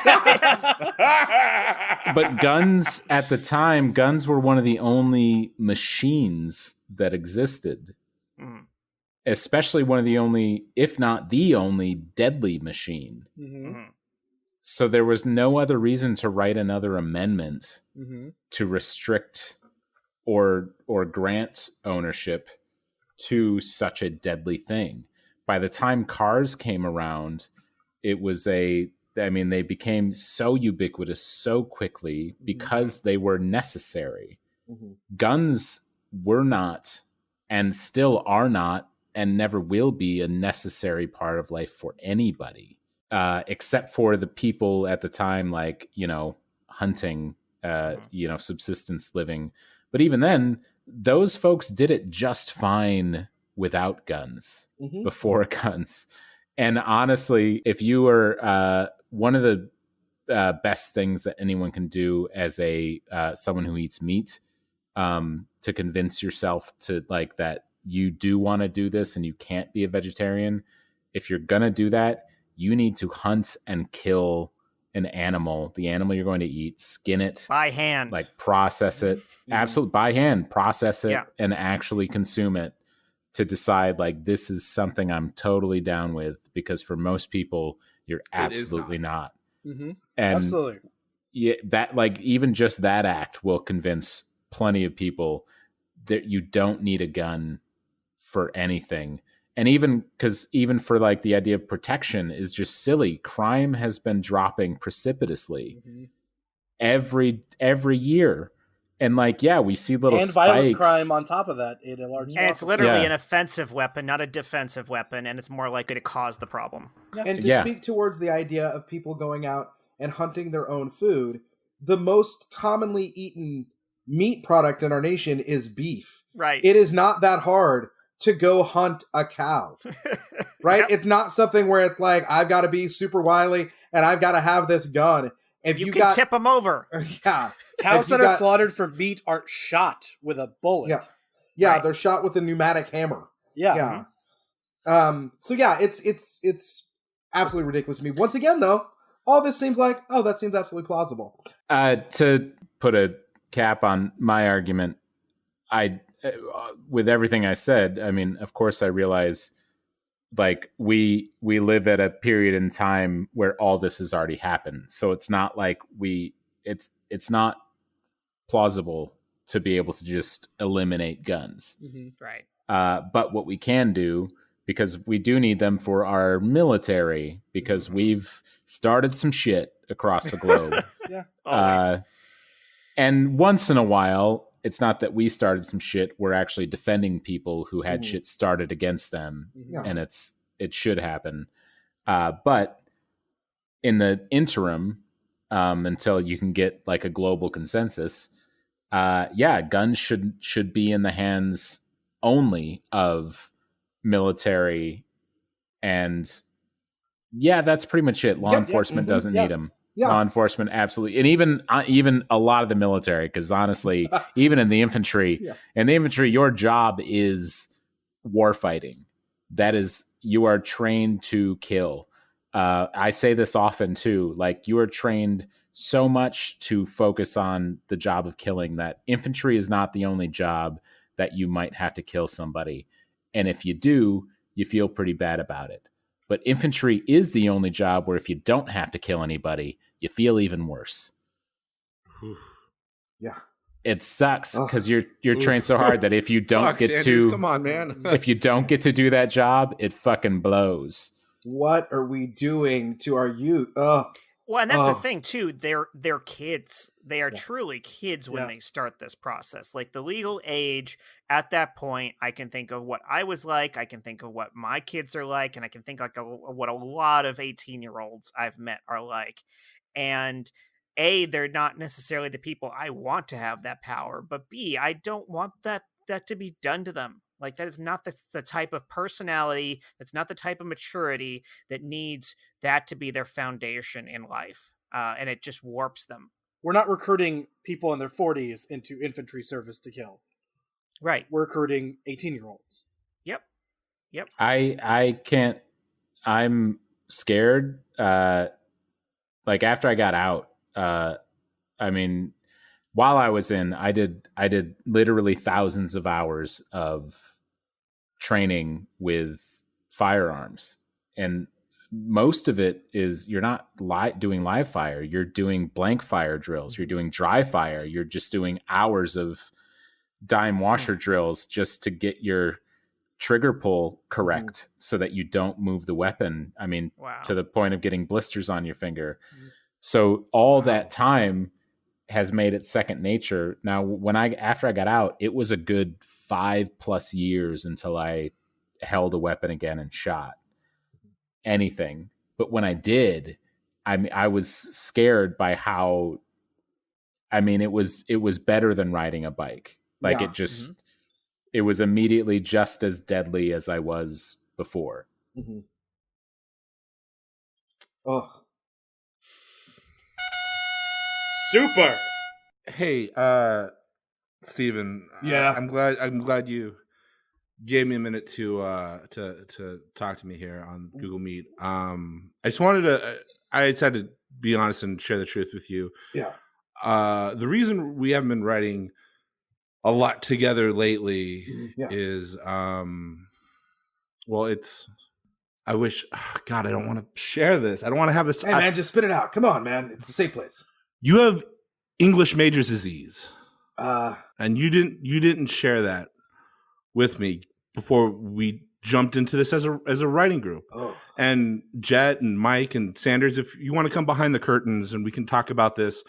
But guns at the time, guns were one of the only machines that existed. Mm. Especially one of the only, if not the only, deadly machine. Mm-hmm. So there was no other reason to write another amendment to restrict or grant ownership to such a deadly thing. By the time cars came around, it was they became so ubiquitous so quickly because they were necessary. Guns were not, and still are not, and never will be a necessary part of life for anybody, except for the people at the time, like, hunting, subsistence living. But even then, those folks did it just fine without guns, before guns. And honestly, if you were one of the best things that anyone can do as a someone who eats meat, to convince yourself to like that you do want to do this and you can't be a vegetarian. If you're gonna do that, you need to hunt and kill an animal, the animal you're going to eat, skin it by hand, like process it, absolutely by hand, process it, and actually consume it, to decide like this is something I'm totally down with, because for most people you're absolutely not. And absolutely, that like even just that act will convince plenty of people that you don't need a gun for anything. And even for like the idea of protection is just silly. Crime has been dropping precipitously every year. And like, we see little and spikes. Violent crime on top of that in a large and it's literally an offensive weapon, not a defensive weapon, and it's more likely to cause the problem. And to speak towards the idea of people going out and hunting their own food, the most commonly eaten meat product in our nation is beef. Right. It is not that hard to go hunt a cow. Right? It's not something where it's like, I've got to be super wily and I've got to have this gun. If you can tip them over. Yeah. Cows that are slaughtered for meat aren't shot with a bullet. Yeah, right. They're shot with a pneumatic hammer. Yeah. So it's absolutely ridiculous to me. Once again, though, all this seems like, that seems absolutely plausible. To put a cap on my argument, with everything I said, I mean, of course I realize like we live at a period in time where all this has already happened. So it's not like it's not plausible to be able to just eliminate guns. Right. But what we can do, because we do need them for our military, because we've started some shit across the globe. Always. And once in a while, it's not that we started some shit. We're actually defending people who had shit started against them, and it should happen. But in the interim, until you can get like a global consensus, guns should be in the hands only of military, and that's pretty much it. Law enforcement doesn't need them. Law enforcement, absolutely. And even a lot of the military, because honestly, even in the infantry, your job is war fighting. That is, you are trained to kill. I say this often too, like you are trained so much to focus on the job of killing that infantry is not the only job that you might have to kill somebody. And if you do, you feel pretty bad about it. But infantry is the only job where if you don't have to kill anybody, you feel even worse. Yeah. It sucks because you're trained so hard that if you don't get to come on, man. if you don't get to do that job, it fucking blows. What are we doing to our youth? Well, and that's the thing too. They're kids. They are truly kids when they start this process. Like the legal age at that point, I can think of what I was like. I can think of what my kids are like, and I can think like what a lot of 18-year-olds I've met are like. And A, they're not necessarily the people I want to have that power, but B, I don't want that to be done to them. Like that is not the type of personality, that's not the type of maturity that needs that to be their foundation in life. And it just warps them. We're not recruiting people in their 40s into infantry service to kill. Right. We're recruiting 18-year-olds. Yep. I can't. I'm scared. Like after I got out, I mean, while I was in, I did literally thousands of hours of training with firearms, and most of it is you're not doing live fire. You're doing blank fire drills. You're doing dry fire. You're just doing hours of dime washer drills just to get your trigger pull correct so that you don't move the weapon. I mean, to the point of getting blisters on your finger. So all that time has made it second nature. Now, after I got out, it was a good 5+ years until I held a weapon again and shot anything. But when I did, I was scared by how, I mean, it was better than riding a bike. Like it just, it was immediately just as deadly as I was before. Oh, Super. Hey, Steven. Yeah. I'm glad you gave me a minute to talk to me here on Google Meet. I just wanted to. I just had to be honest and share the truth with you. Yeah. The reason we haven't been writing a lot together lately is, well, it's. I wish. God, I don't want to share this. I don't want to have this. Hey, man, just spit it out. Come on, man. It's a safe place. You have English major's disease, and you didn't share that with me before we jumped into this as a writing group. Oh. And Jet and Mike and Sanders, if you want to come behind the curtains and we can talk about this,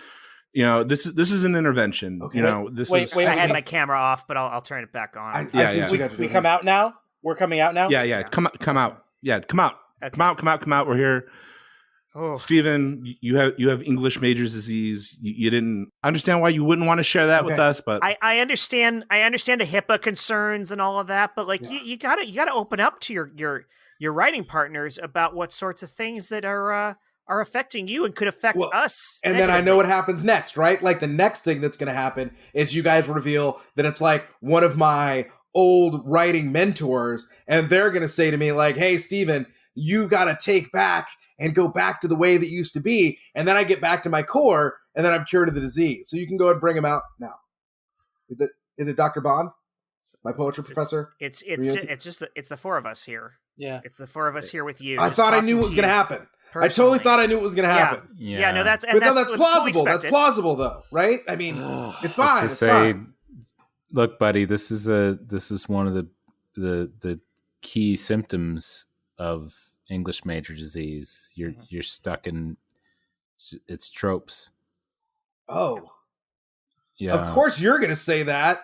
you know, this is an intervention. Okay. You know, this Wait, is. wait, I had my camera off, but I'll turn it back on. I see what you got to do. We come out now? We're coming out now? Yeah. Come out. Yeah, come out. Okay. Come out. We're here. Oh. Steven, you have English major's disease. You didn't understand why you wouldn't want to share that with us, but I understand the HIPAA concerns and all of that, but like you gotta open up to your writing partners about what sorts of things that are affecting you and could affect us. And then I know what happens next, right? Like the next thing that's going to happen is you guys reveal that it's like one of my old writing mentors, and they're going to say to me like, "Hey, Steven, you got to take back and go back to the way that used to be." And then I get back to my core, and then I'm cured of the disease. So you can go and bring him out now. Is it Dr. Bond, my poetry professor? It's the four of us here. Yeah, it's the four of us here with you. I thought I knew what was going to happen. Personally. I totally thought I knew what was going to happen. Yeah. No, that's plausible. That's plausible, though, right? I mean, it's fine. It's fine. Look, buddy, this is one of the key symptoms of English major disease. You're stuck in it's tropes. Oh, yeah. Of course you're going to say that,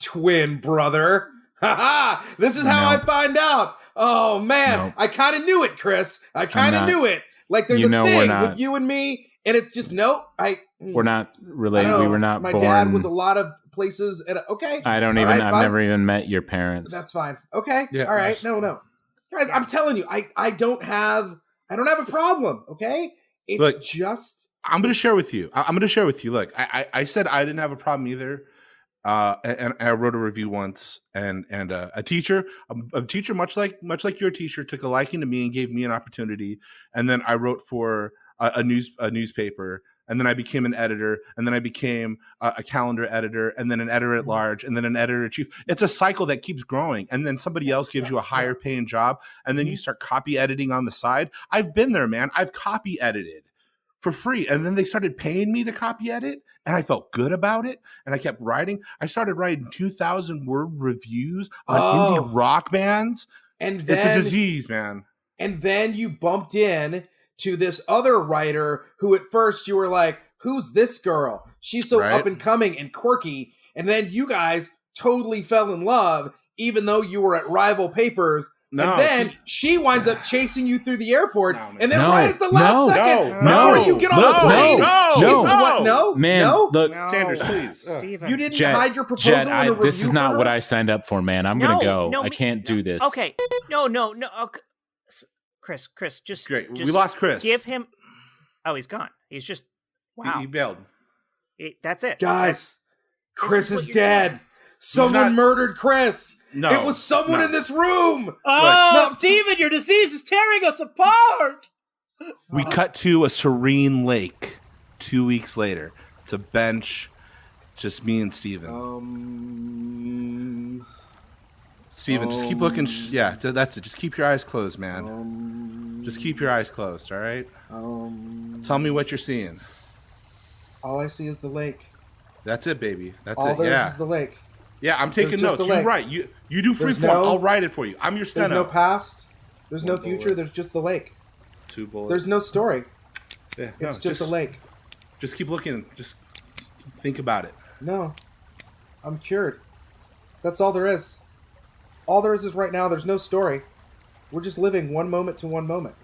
twin brother. Ha! This is how I find out. Oh man, I kind of knew it, Chris. I kind of knew it. Like there's a thing with you and me, and it's just we're not related. We were not my born. My dad was a lot of places. And okay, I don't even. I've never even met your parents. That's fine. Okay, all right. No, guys, I'm telling you, I don't have a problem. Okay, it's just. I'm going to share with you. Look, I said I didn't have a problem either. And I wrote a review once, and a teacher, much like your teacher, took a liking to me and gave me an opportunity. And then I wrote for a newspaper, and then I became an editor, and then I became a calendar editor, and then an editor at large, and then an editor chief. It's a cycle that keeps growing, and then somebody else gives you a higher paying job, and then you start copy editing on the side. I've been there, man. I've copy edited for free. And then they started paying me to copy edit, and I felt good about it. And I kept writing. I started writing 2,000 word reviews on indie rock bands. And then, it's a disease, man. And then you bumped in to this other writer who at first you were like, who's this girl? She's so up and coming and quirky. And then you guys totally fell in love, even though you were at rival papers. No, and then she winds up chasing you through the airport, and then right at the last second, before you get on the plane, look, Sanders, please, Steven. You didn't hide your proposal. Jet, in a review this is not what I signed up for, man. I'm gonna go. I can't do this. Okay, no. Okay. Chris, just great. We lost Chris. Give him. Oh, he's gone. He's just He bailed. That's it, guys. Chris is dead. Someone murdered Chris. No, it was someone in this room. Oh, Steven, your disease is tearing us apart. We cut to a serene lake 2 weeks later. It's a bench, just me and Steven. Steven, just keep looking. Yeah, that's it. Just keep your eyes closed, man. Just keep your eyes closed, all right? Tell me what you're seeing. All I see is the lake. That's it, baby. That's all it. there is the lake. Yeah, I'm taking notes. You're right. You do freeform. I'll write it for you. I'm your steno. There's no past. There's no future. There's just the lake. 2 bullets. There's no story. Yeah, it's just a lake. Just keep looking. Just think about it. No. I'm cured. That's all there is. All there is right now, there's no story. We're just living one moment to one moment.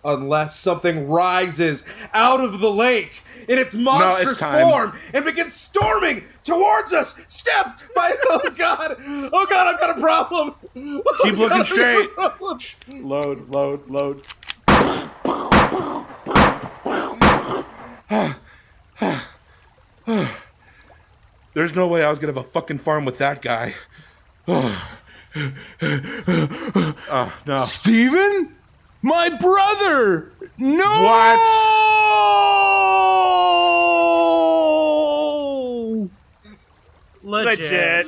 Unless something rises out of the lake in its monstrous form and begins storming towards us, step by... Oh, God, I've got a problem. Keep looking straight. Load. There's no way I was going to have a fucking farm with that guy. Oh, no. Steven? My brother! No! What? Legit.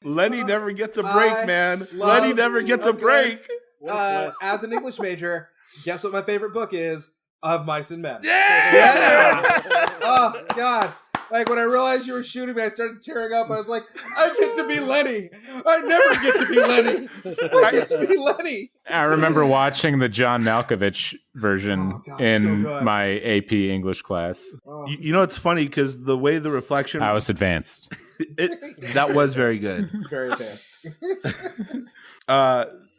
Lenny never gets a break, man. Lenny never gets a break. As an English major, guess what my favorite book is? Of Mice and Men. Yeah! Oh, God. Like, when I realized you were shooting me, I started tearing up. I was like, I get to be Lenny. I never get to be Lenny. I get to be Lenny. I remember watching the John Malkovich version in my AP English class. You know, it's funny because the way the reflection... I was advanced. That was very good. Very advanced.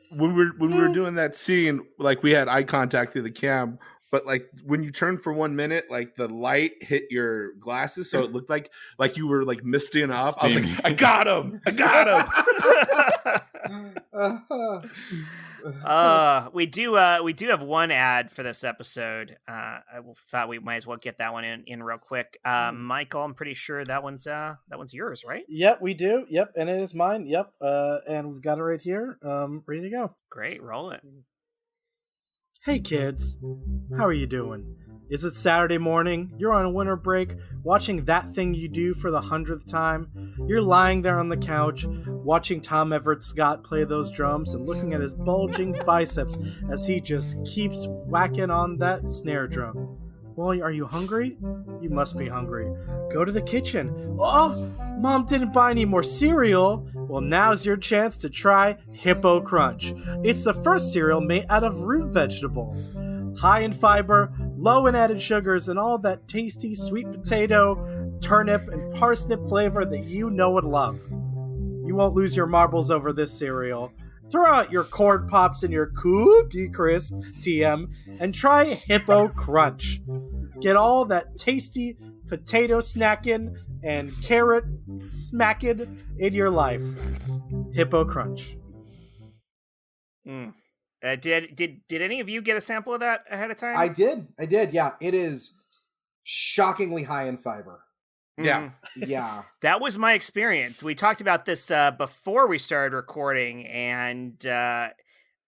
When we were doing that scene, like, we had eye contact through the cam, but like when you turned for 1 minute, like the light hit your glasses, so it looked like you were like misting up. I was like, I got him. We do have one ad for this episode. I thought we might as well get that one in real quick. Michael, I'm pretty sure that one's yours, right? Yep, we do. Yep, and it is mine. Yep, and we've got it right here. Ready to go. Great, roll it. Hey kids, how are you doing? Is it Saturday morning? You're on a winter break, watching That Thing You Do for the 100th time? You're lying there on the couch, watching Tom Everett Scott play those drums and looking at his bulging biceps as he just keeps whacking on that snare drum. Well, are you hungry? You must be hungry. Go to the kitchen. Oh, Mom didn't buy any more cereal. Well, now's your chance to try Hippo Crunch. It's the first cereal made out of root vegetables. High in fiber, low in added sugars, and all that tasty sweet potato, turnip, and parsnip flavor that you know and love. You won't lose your marbles over this cereal. Throw out your corn pops and your Cookie Crisp TM and try Hippo Crunch. Get all that tasty potato snacking and carrot smacking in your life. Hippo Crunch. Did any of you get a sample of that ahead of time? I did. Yeah, it is shockingly high in fiber. Yeah. Yeah. That was my experience. We talked about this before we started recording, and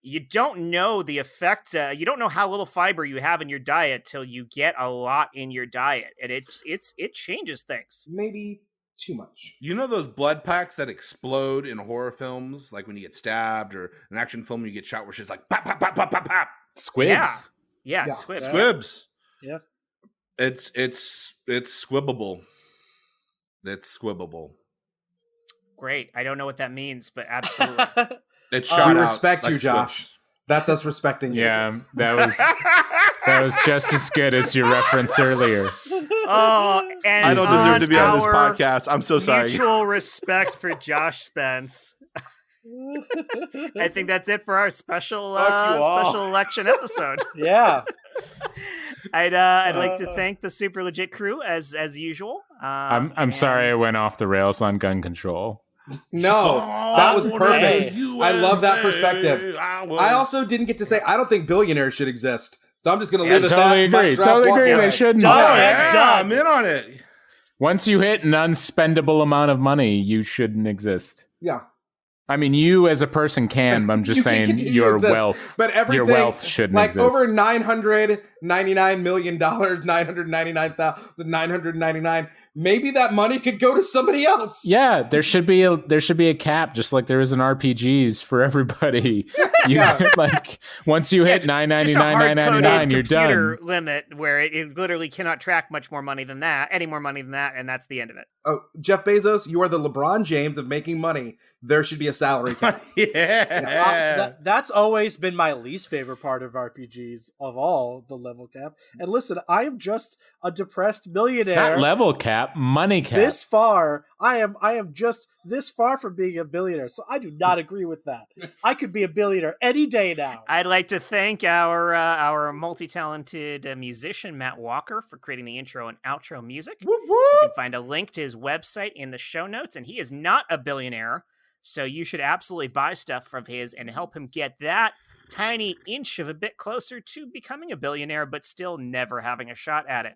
you don't know the effect. You don't know how little fiber you have in your diet till you get a lot in your diet, and it changes things. Maybe too much. You know those blood packs that explode in horror films, like when you get stabbed, or an action film when you get shot, where it's just like pop, pop, pop, pop, pop, pop. Squibs. Yeah. Squibs. Squibs. Yeah. It's squibbable. It's squibbable. Great. I don't know what that means, but absolutely. It's shot We out respect like you, Josh. squibs. That's us respecting you. Yeah, that was just as good as your reference earlier. Oh, and I don't deserve to be on this podcast. I'm so sorry. Mutual respect for Josh Spence. I think that's it for our special election episode. Yeah. I'd like to thank the Super Legit crew as usual. I'm sorry I went off the rails on gun control. No, that was perfect. I love that perspective. I also didn't get to say I don't think billionaires should exist. So I'm just going to leave it at totally that. agree. Totally agree. They shouldn't. I'm in on it. Once you hit an unspendable amount of money, you shouldn't exist. Yeah. I mean, you as a person can, but I'm just saying your wealth. But everything, your wealth shouldn't like exist. over $999 million, $999,999. Maybe that money could go to somebody else. Yeah, there should be a cap, just like there is in RPGs for everybody. Like once you hit $999, you're done. Limit where it literally cannot track much more money than that, any more money than that, and that's the end of it. Oh, Jeff Bezos, you are the LeBron James of making money. There should be a salary cap. That's always been my least favorite part of RPGs of all, the level cap. And listen, I am just a depressed millionaire. Not level cap, money cap. This far, I am just this far from being a billionaire. So I do not agree with that. I could be a billionaire any day now. I'd like to thank our multi-talented musician Matt Walker for creating the intro and outro music. Whoop, whoop. You can find a link to his website in the show notes, and he is not a billionaire, so you should absolutely buy stuff from his and help him get that tiny inch of a bit closer to becoming a billionaire, but still never having a shot at it.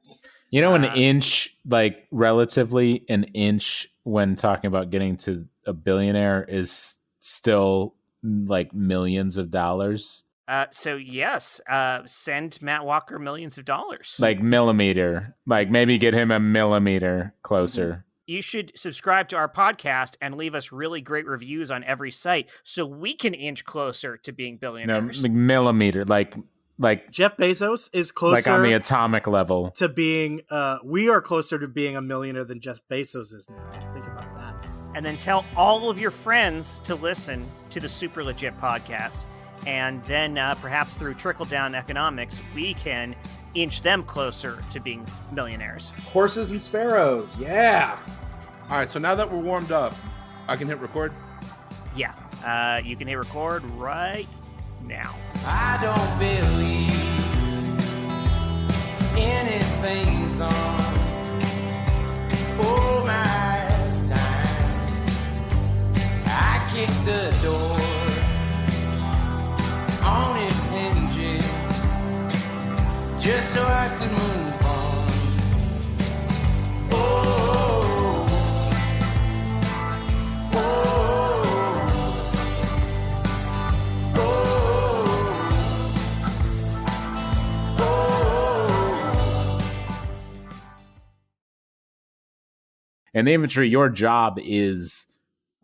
You know, an inch, like relatively an inch when talking about getting to a billionaire is still like millions of dollars. So yes, send Matt Walker millions of dollars. Like millimeter, like maybe get him a millimeter closer. You should subscribe to our podcast and leave us really great reviews on every site so we can inch closer to being billionaires. No, millimeter, like Jeff Bezos is closer, like on the atomic level, to being. We are closer to being a millionaire than Jeff Bezos is now. Think about that. And then tell all of your friends to listen to the Super Legit podcast, and then perhaps through trickle down economics, we can inch them closer to being millionaires. Horses and sparrows, yeah. All right, so now that we're warmed up, I can hit record? Yeah, you can hit record right now. I don't believe anything's on. Oh, my time. I kicked the door on its hinges just so I could move on. Oh, oh, oh, In the infantry, your job is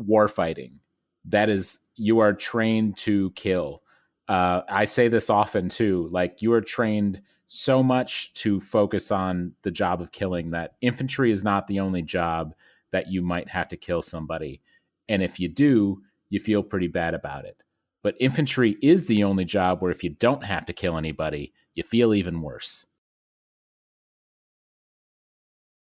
warfighting. That is, you are trained to kill. I say this often too, like you are trained so much to focus on the job of killing that infantry is not the only job that you might have to kill somebody. And if you do, you feel pretty bad about it. But infantry is the only job where if you don't have to kill anybody, you feel even worse.